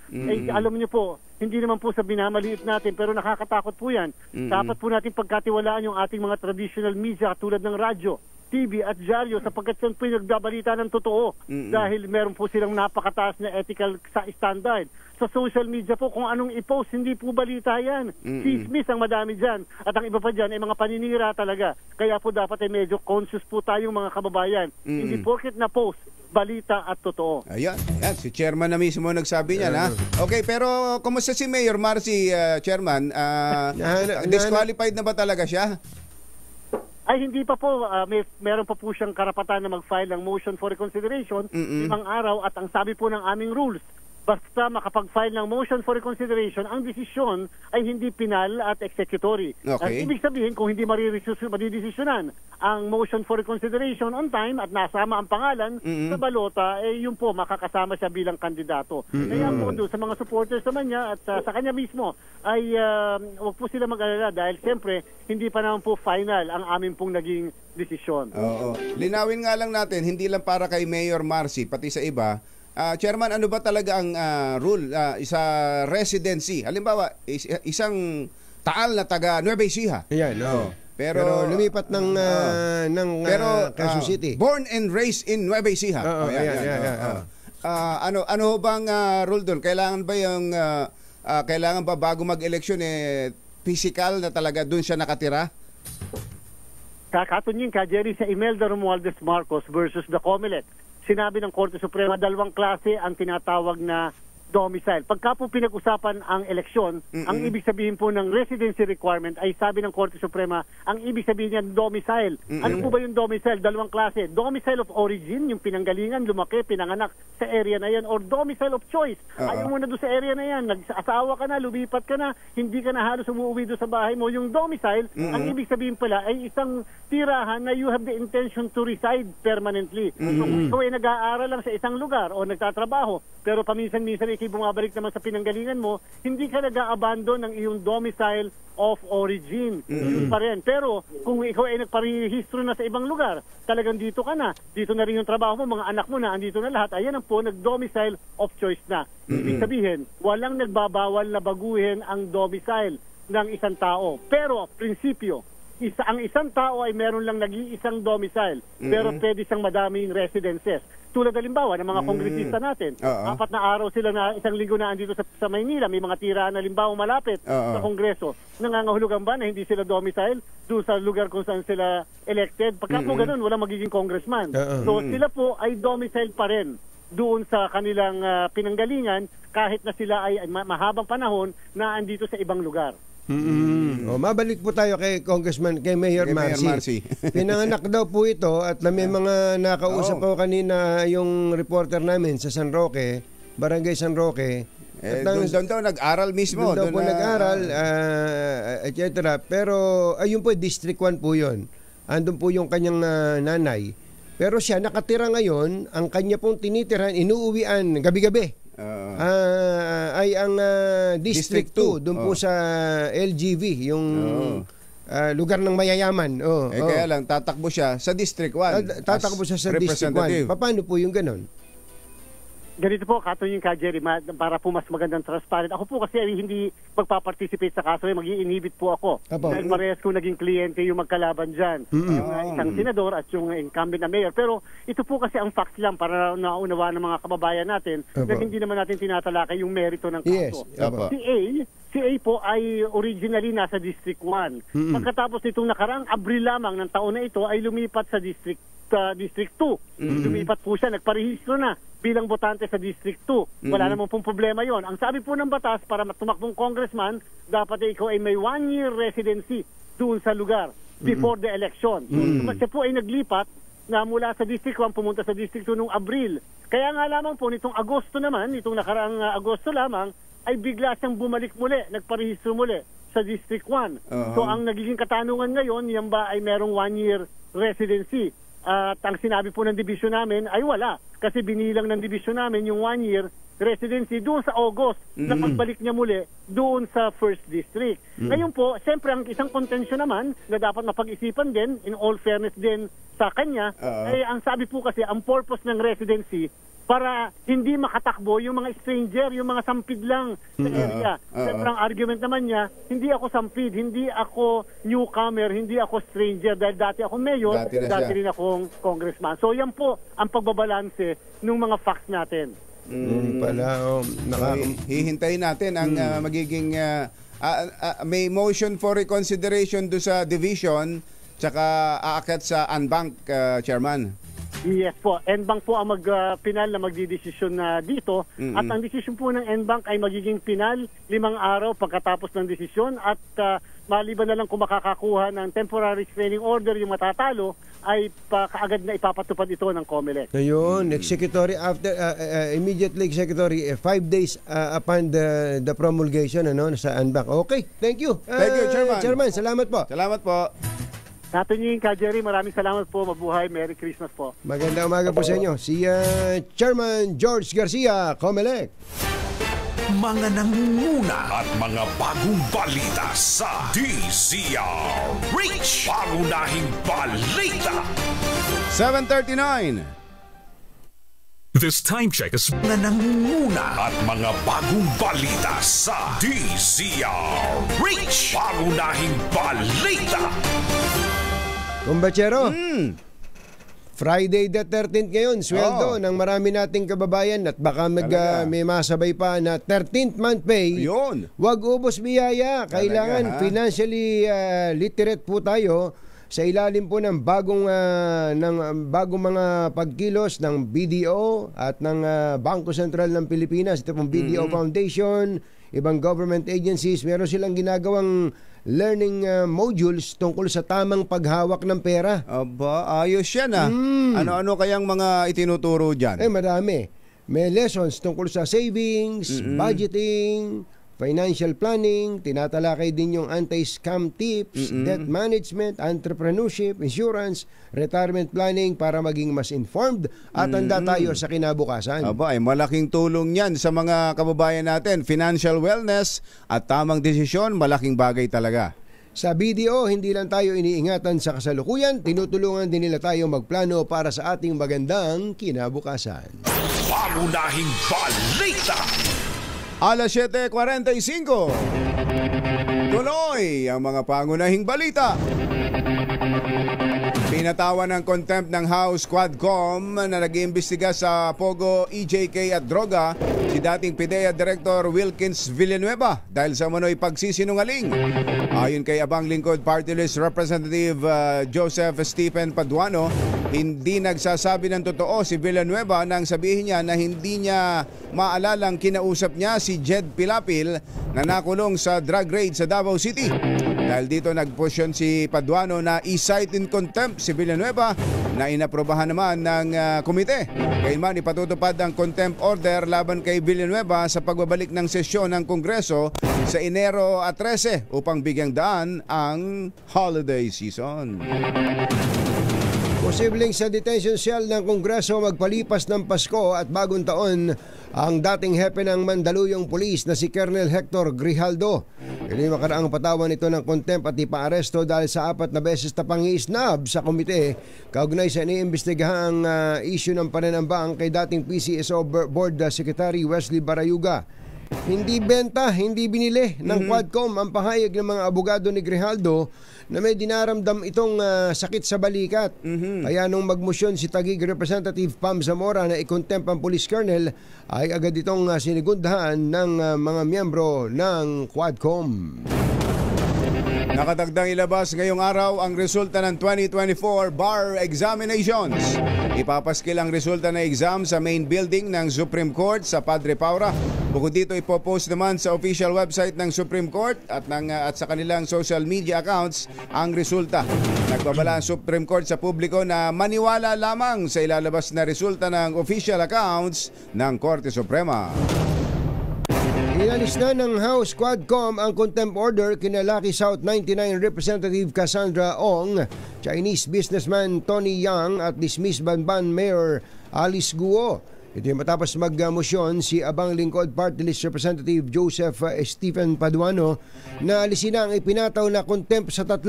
Alam niyo po, hindi naman po sa binamaliit natin pero nakakatakot po yan. Dapat po natin pagkatiwalaan yung ating mga traditional media tulad ng radyo, TV at dyaryo sapagkat yan po yung nagbabalita ng totoo dahil meron po silang napakataas na ethical standard. Sa social media po, kung anong i-post, hindi po balita yan. Chismis ang madami dyan. At ang iba pa dyan ay mga paninira talaga. Kaya po dapat ay medyo conscious po tayong mga kababayan. Hindi porket na post, balita at totoo. Ayan, si Chairman na mismo nagsabi niyan, ha? Okay, pero kumusta si Mayor Marcy, Chairman? Disqualified na ba talaga siya? Ay hindi pa po, meron pa po siyang karapatan na mag-file ng motion for reconsideration 5 araw at ang sabi po ng aming rules, basta makapag-file ng motion for reconsideration, ang desisyon ay hindi penal at executory. Okay. Ibig sabihin, kung hindi madidesisyonan ang motion for reconsideration on time at nasama ang pangalan sa balota, yun po, makakasama siya bilang kandidato. Kaya po doon sa mga supporters naman niya at sa kanya mismo, ay huwag po sila mag-alala dahil siyempre, hindi pa naman po final ang amin pong naging desisyon. Oo. Linawin nga lang natin, hindi lang para kay Mayor Marcy, pati sa iba. Chairman, ano ba talaga ang rule sa residency? Halimbawa, isang Taal na taga Nueva Ecija. Yan, pero lumipat ng Quezon City. Born and raised in Nueva Ecija. Ano bang rule doon? Kailangan ba bago mag-eleksyon physical na talaga doon siya nakatira? Katunying, Jerry, sa Imelda Romualdez Marcos versus the COMELEC, sinabi ng Korte Suprema, 2 klase ang tinatawag na domicile. Pagka po pinag-usapan ang eleksyon, ang ibig sabihin po ng residency requirement ay sabi ng Korte Suprema, ang ibig sabihin niyan domicile. Ano po ba yung domicile? Dalawang klase. Domicile of origin, yung pinanggalingan, lumaki, pinanganak sa area na yan, or domicile of choice. Ayaw mo na doon sa area na yan, nag-asawa ka na, lumipat ka na, hindi ka na halos umuwi doon sa bahay mo. Yung domicile, ang ibig sabihin pala ay isang tirahan na you have the intention to reside permanently. So kung ikaw ay nag-aaral lang sa isang lugar o nagtatrabaho, pero paminsan-minsan ikay bumabalik naman sa pinanggalingan mo, hindi ka nag-a-abandon ng iyong domicile of origin. Yun pa rin. Pero kung ikaw ay nagparehistro na sa ibang lugar, talagang dito ka na, dito na rin yung trabaho mo, mga anak mo na, andito na lahat, ayan ang po, nag-domicile of choice na. Ibig sabihin, walang nagbabawal na baguhin ang domicile ng isang tao. Pero, prinsipyo, ang isang tao ay meron lang nag-iisang domicile, pero pwede siyang madaming residences. Tulad halimbawa ng mga kongresista natin. 4 na araw sila na isang linggo na andito sa Maynila. May mga tirahan na halimbawa malapit sa Kongreso. Nangangahulugan ba na hindi sila domicile doon sa lugar kung saan sila elected? Pagka po ganun, walang magiging congressman. So sila po ay domicile pa rin doon sa kanilang pinanggalingan kahit na sila ay mahabang panahon na andito sa ibang lugar. Mabalik po tayo kay Congressman, kay Mayor Marcy. Pinanganak daw po ito at may mga nakausap ko kanina yung reporter namin sa San Roque, Barangay San Roque. Doon daw nag-aral mismo. Doon daw po nag-aral, etc. Pero ayun po, District 1 po yun. Andun po yung kanyang nanay. Pero siya nakatira ngayon, ang kanya pong tinitirahan, inuuwian gabi-gabi. Ay ang District 2 doon po sa LGV, yung lugar ng mayayaman. Kaya lang tatakbo siya sa District 1. Tatakbo siya sa District 1. Paano po yung ganon? Ganito po, katunying ka, Jerry, para po mas magandang transparent. Ako po kasi ay hindi magpa-participate sa kaso, mag-i-inhibit po ako. Dahil parehas ko naging kliyente yung magkalaban dyan. Yung isang senador at yung incumbent na mayor. Pero ito po kasi ang facts lang para naunawa ng mga kababayan natin na hindi naman natin tinatalakay yung merito ng kaso. Si A po ay originally nasa District 1. Pagkatapos nitong nakaraang Abril lamang ng taon na ito ay lumipat sa District 2. Lumipat po siya, nagparehistro na bilang botante sa District 2. Wala namang pong problema yon. Ang sabi po ng batas, para tumakbong congressman, dapat ikaw ay may 1-year residency doon sa lugar before the election. Siya po ay naglipat na mula sa District 1 pumunta sa District 2 noong Abril. Kaya nga lamang po nitong Agosto naman, nitong nakaraang Agosto lamang, ay bigla siyang bumalik muli, nagparehistro muli sa District 1. So ang nagiging katanungan ngayon, yan ba ay merong 1-year residency? At ang sinabi po ng division namin ay wala. Kasi binilang ng division namin yung 1-year residency doon sa August na pagbalik niya muli doon sa 1st District. Ngayon po, siyempre ang isang contention naman na dapat mapag-isipan din, in all fairness din sa kanya, ay ang sabi po kasi, ang purpose ng residency para hindi makatakbo yung mga stranger, yung mga sampid lang sa area. Siyempre ang argument naman niya, hindi ako sampid, hindi ako newcomer, hindi ako stranger dahil dati ako mayor, dati rin akong congressman. So yan po ang pagbabalanse ng mga facts natin. Hihintayin natin ang magiging may motion for reconsideration do sa division tsaka aakyat sa unbank, Chairman. Yes po, NBank po ang pinal na magdidesisyon na dito at ang desisyon po ng NBank ay magiging pinal 5 araw pagkatapos ng desisyon at maliban na lang kung makakakuha ng temporary restraining order yung matatalo ay kaagad na ipapatupad ito ng COMELEC. Ngayon, executory after immediately executory 5 days upon the promulgation sa NBank. Okay, thank you. Thank you, Chairman. Chairman, salamat po. Salamat po. Natunying ka, Jerry, maraming salamat po. Mabuhay, Merry Christmas po. Magandang umaga po sa inyo. Si Chairman George Garcia, COMELEC. Mga nangunguna at mga bagong balita sa DZRH. Pangunahing balita. 7:39. This time check is mga nangunguna at mga bagong balita sa DZRH. Pangunahing balita. Kumbachero, Friday the 13th ngayon, sweldo ng marami nating kababayan at baka may masabay pa na 13th month pay. Yun. Wag ubos biyaya. Kailangan financially literate po tayo sa ilalim po ng bagong mga pagkilos ng BDO at ng Bangko Sentral ng Pilipinas. Ito pong BDO Foundation, ibang government agencies, meron silang ginagawang learning modules tungkol sa tamang paghawak ng pera. Aba, ayos yan Ano-ano kayang mga itinuturo dyan? Marami. May lessons tungkol sa savings, budgeting, financial planning, tinatalakay din yung anti-scam tips, debt management, entrepreneurship, insurance, retirement planning para maging mas informed at handa tayo sa kinabukasan. Aba, ay malaking tulong yan sa mga kababayan natin. Financial wellness at tamang desisyon, malaking bagay talaga. Sa BDO, hindi lang tayo iniingatan sa kasalukuyan, tinutulungan din nila tayo magplano para sa ating magandang kinabukasan. Pangunahing balita! Alas 7:45. Tuloy ang mga pangunahing balita. Pinatawan ng contempt ng House Quadcom na nag-iimbestiga sa Pogo, EJK at droga si dating PIDEA Director Wilkins Villanueva dahil sa umano'y pagsisinungaling. Ayon kay Abang Lingkod Party List Representative Joseph Stephen Paduano, hindi nagsasabi ng totoo si Villanueva nang sabihin niya na hindi niya maalalang kinausap niya si Jed Pilapil na nakulong sa drug raid sa Davao City. Dahil dito nag-push si Paduano na i-cite in contempt si Villanueva na inaprobahan naman ng komite. Kailan ipatutupad ang contempt order laban kay Villanueva sa pagbabalik ng sesyon ng Kongreso sa Enero 13 upang bigyang daan ang holiday season. Posibleng sa detention cell ng Kongreso magpalipas ng Pasko at bagong taon ang dating hepe ng Mandaluyong Police na si Colonel Hector Grijaldo. Hindi makaraang patawan ito ng contempt at ipaaresto dahil sa 4 na beses na pangi-snub sa komite kaugnay sa iniimbestigahang issue ng pananambang kay dating PCSO Board Secretary Wesley Barayuga. Hindi benta, hindi binili ng Quadcom ang pahayag ng mga abogado ni Grijaldo na may dinaramdam itong sakit sa balikat. Kaya nung magmosyon si Taguig Representative Pam Zamora na i-contempt ang police colonel, ay agad itong sinigundahan ng mga miyembro ng Quadcom. Nakatagdang ilabas ngayong araw ang resulta ng 2024 bar examinations. Ipapaskil ang resulta ng exam sa main building ng Supreme Court sa Padre Paura. Bukod dito, ipopost naman sa official website ng Supreme Court at sa kanilang social media accounts ang resulta. Nagbabala ang Supreme Court sa publiko na maniwala lamang sa ilalabas na resulta ng official accounts ng Korte Suprema. Inalis na ng House Quadcom ang contempt order kina Lucky South 99 Representative Cassandra Ong, Chinese businessman Tony Yang at dismissed Banban Mayor Alice Guo. Ito matapos magmosyon si Abang Lingkod Party List Representative Joseph Stephen Paduano na alisin ang ipinataw na contempt sa 3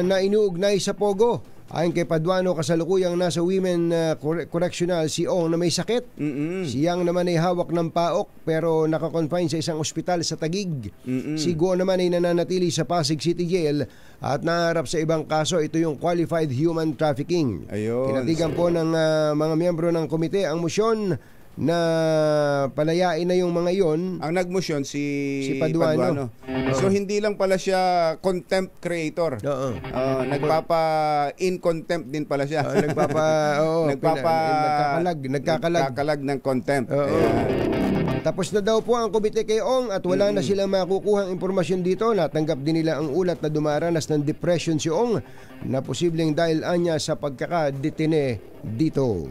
na inuugnay sa Pogo. Ayon kay Paduano, kasalukuyang nasa Women Correctional si Ong na may sakit. Siyang naman ay hawak ng paok pero nakakonfine sa isang ospital sa Taguig. Si Guo naman ay nananatili sa Pasig City Jail at naharap sa ibang kaso. Ito yung qualified human trafficking. Kinatigan po ng mga miyembro ng komite ang motion na palayain na yung mga yon. Ang nagmosyon si Paduano. So hindi lang pala siya contempt creator. Nagpapa-in contempt din pala siya. Nagkakalag ng contempt. Tapos na daw po ang komite kay Ong at wala na silang makukuhang impormasyon dito. Natanggap din nila ang ulat na dumaranas ng depression si Ong na posibleng dahil anya sa pagkakadetine dito.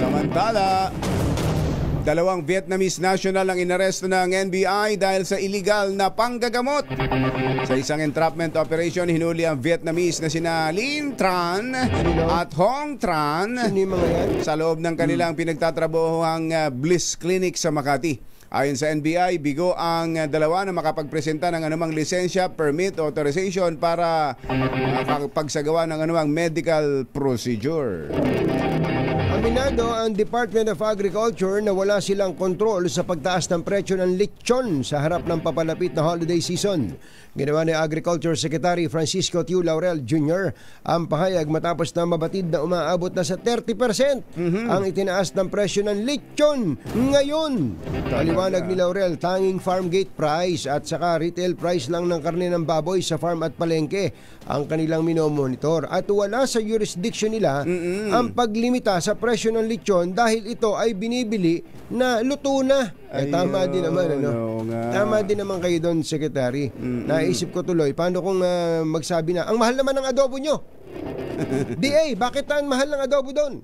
Samantala, 2 Vietnamese national ang inaresto ng NBI dahil sa illegal na panggagamot. Sa isang entrapment operation, hinuli ang Vietnamese na sina Lin Tran at Hong Tran sa loob ng kanilang pinagtatrabahoang Bliss Clinic sa Makati. Ayon sa NBI, bigo ang dalawa na makapagpresenta ng anumang lisensya, permit, authorization para pagsagawa ng anumang medical procedure. Ang Aminado ang Department of Agriculture na wala silang kontrol sa pagtaas ng presyo ng lechon sa harap ng papalapit na holiday season. Ginawa ni Agriculture Secretary Francisco Tiu Laurel Jr. ang pahayag matapos na mabatid na umaabot na sa 30% ang itinaas ng presyo ng lechon ngayon. Paliwanag ni Laurel, tanging farm gate price at saka retail price lang ng karne ng baboy sa farm at palengke ang kanilang minomonitor at wala sa jurisdiction nila ang paglimita sa presyo ng lechon dahil ito ay binibili na luto na. Tama din naman, ano? Tama din naman kayo doon, Secretary. Naisip ko tuloy, paano kung magsabi na, ang mahal naman ng adobo nyo? DA, bakit ang mahal ng adobo doon?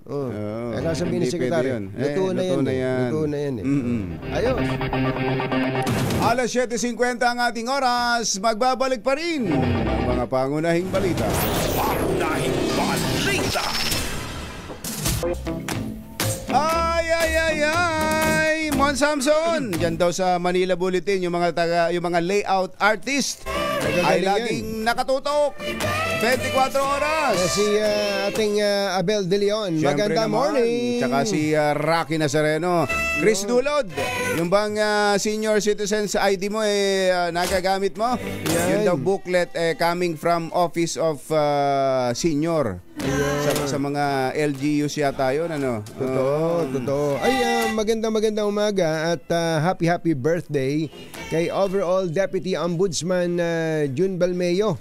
Sasabihin ni Secretary, luto na yan. Ayos. Alas 7:50 ang ating oras, magbabalik pa rin ang mga pangunahing balita. Pangunahing balita! Ay! Mon Samson, diyan daw sa Manila Bulletin yung mga layout artist ay laging nakatutok 24 oras. Si ating Abel De Leon, magandang morning. Tsaka si Rocky Nazareno. Chris Dulod, yung bang senior citizens ID mo nagagamit mo? Yun daw booklet coming from Office of Senior. Sa mga LGUs yata yun, ano? Totoo. Ay, magandang umaga at happy birthday kay overall Deputy Ombudsman June Balmeo.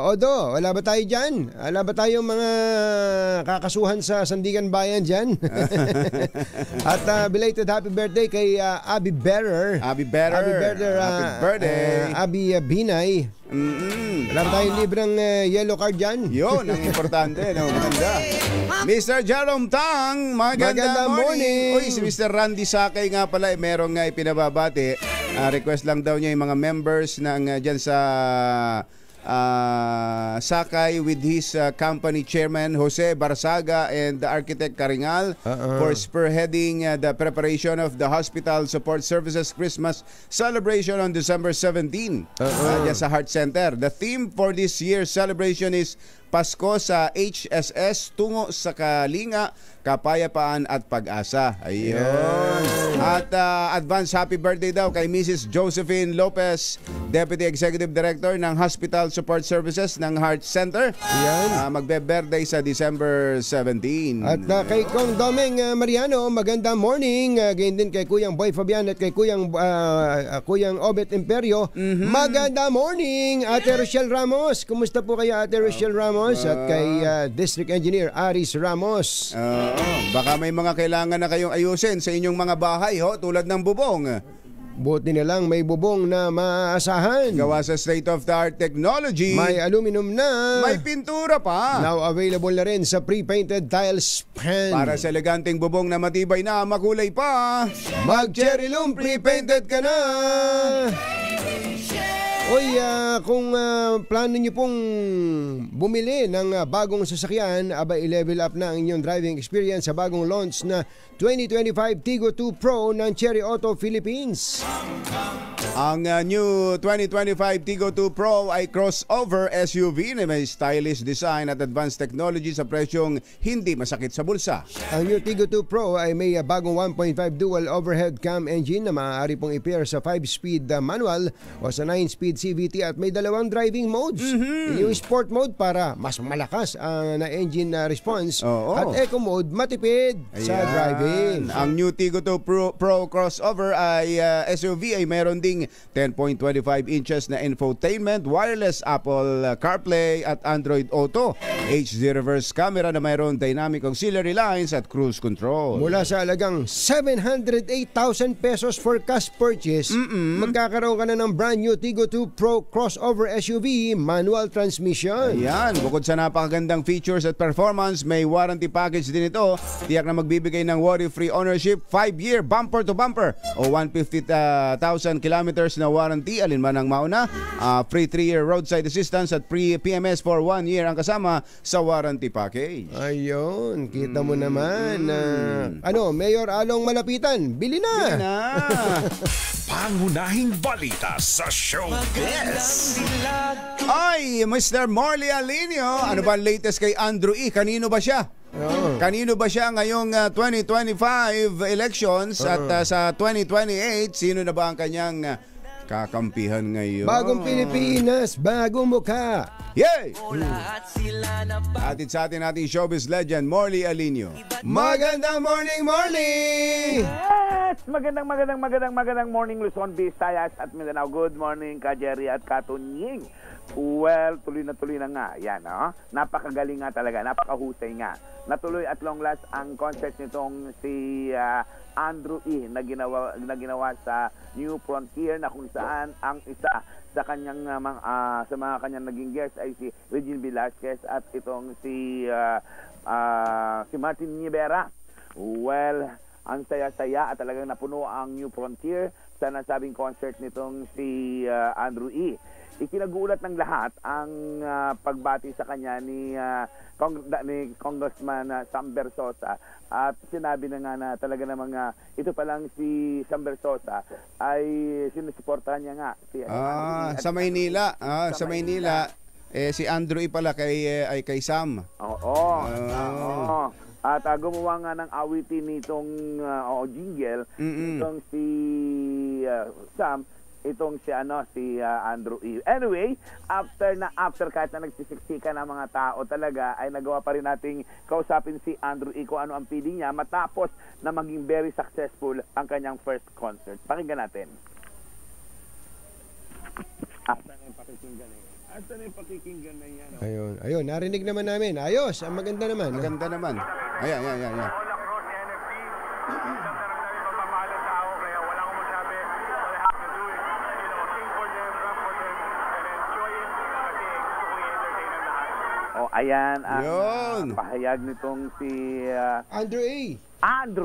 Odo, wala ba tayo dyan? Wala ba tayong mga kakasuhan sa Sandigan Bayan dyan? At belated happy birthday kay Abby Bearer. Happy birthday. Abby Binay. Wala ba tayong libreng yellow card dyan? Yun, ang importante. Maganda. Mr. Jerome Tang, magandang morning. Uy, si Mr. Randy Sakay nga pala, merong ipinababati. Request lang daw niya yung mga members ng dyan sa Sakay with his company chairman Jose Barsaga and the architect Karingal for spearheading the preparation of the Hospital Support Services Christmas celebration on December 17 dyan sa Heart Center. The theme for this year's celebration is Pasko sa HSS tungo sa kalinga, kapayapaan at pag-asa. Ayun. At advance happy birthday daw kay Mrs. Josephine Lopez, Deputy Executive Director ng Hospital Support Services ng Heart Center. Magbe-birthday sa December 17. At kay Kong Domeng Mariano, magandang morning. Ganyan din kay Kuyang Boy Fabian at kay Kuyang Obet Imperio. Magandang morning, Ate Rochelle Ramos. Kumusta po kayo, Ate Rochelle Ramos? At kay District Engineer Aris Ramos. Baka may mga kailangan na kayong ayusin sa inyong mga bahay, tulad ng bubong. Buti na lang may bubong na maaasahan. Gawa sa state-of-the-art technology. May aluminum na. May pintura pa. Now available na rin sa pre-painted tiles pan. Para sa eleganteng bubong na matibay na, makulay pa. Mag-cherry loom pre-painted ka na. Oy, kung plano nyo pong bumili ng bagong sasakyan, i-level up na ang inyong driving experience sa bagong launch na 2025 Tigo 2 Pro ng Cherry Auto Philippines. Ang new 2025 Tigo 2 Pro ay crossover SUV na may stylish design at advanced technology sa presyong hindi masakit sa bulsa. Ang new Tigo 2 Pro ay may bagong 1.5 dual overhead cam engine na maaari pong i-pair sa 5-speed manual o sa 9-speed CVT at may dalawang driving modes. Yung sport mode para mas malakas ang engine response at eco mode matipid sa driving. Ang new Tigo 2 Pro crossover ay SUV ay meron ding 10.25 inches na infotainment, wireless Apple CarPlay at Android Auto, HD reverse camera na mayroon dynamic auxiliary lines at cruise control. Mula sa alagang 708,000 pesos for cash purchase, magkakaroon ka na ng brand new Tigo 2 Pro crossover SUV manual transmission. Ayan, bukod sa napakagandang features at performance, may warranty package din ito. Tiyak na magbibigay ng worry-free ownership, 5-year bumper to bumper o 150,000 kilometers na warranty, alinman ang mauna, free 3-year roadside assistance at free PMS for 1 year ang kasama sa warranty package. Ayun, kita mo naman. Mayor Along Malapitan, bili na! Pangunahing balita sa showbiz. Ay, Mr. Morley Alinio, ano ba ang latest kay Andrew E? Kanino ba siya? Kanino ba siya ngayong 2025 elections at sa 2028, sino na ba ang kanyang kakampihan ngayon? Bagong Pilipinas, bagong mukha. Yay! Atid sa atin nating showbiz legend, Morley Alinio. Magandang morning, Morley! Yes! Magandang morning, Luzon, Visayas at Mindanao. Good morning, Ka Jerry at Ka Tunying. Well, tuloy na nga. Yan, napakagaling nga talaga, napakahusay nga. Natuloy at long last ang concert nitong si Andrew E. na ginawa sa New Frontier, na kung saan ang isa sa kanyang sa mga kanyang naging guest ay si Regine Velasquez at itong si Martin Nievera. Well, ang saya-saya at talagang napuno ang New Frontier sa nasabing concert nitong si Andrew E. Ikinagulat ng lahat ang pagbati sa kanya ni Congressman Sam Bersosa, at sinabi na nga na talaga namang ito pa lang si Sam Bersosa ay sinusuportahan niya nga si sa Maynila, sa Maynila si Andrew pala kay Sam. Oo. At gumawa nga ng awitin nitong jingle itong si Sam, itong si Andrew E. Anyway, after kahit na nagsisiksika ng mga tao talaga, ay nagawa pa rin nating kausapin si Andrew E. kung ano ang feeling niya matapos na maging very successful ang kanyang first concert. Pakinggan natin. Asan yung pakikinggan na yan? Ayun, narinig naman namin. Ayos, ang maganda naman. Ayan. Ayan ang pahayag nitong si Andrew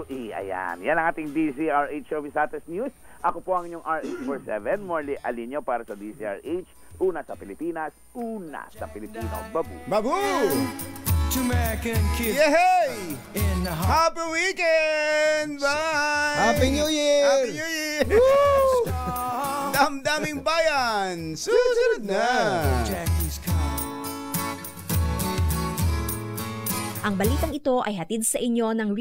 E. Ayan. Yan ang ating DZRH Showbiz Hottest News. Ako po ang inyong RH47, Morley Alinio para sa DZRH. Una sa Pilipinas, una sa Pilipino. Babu! Yay! Happy weekend! Bye! Happy New Year! Damdaming bayan! Susunod na! Ang balitang ito ay hatid sa inyo ng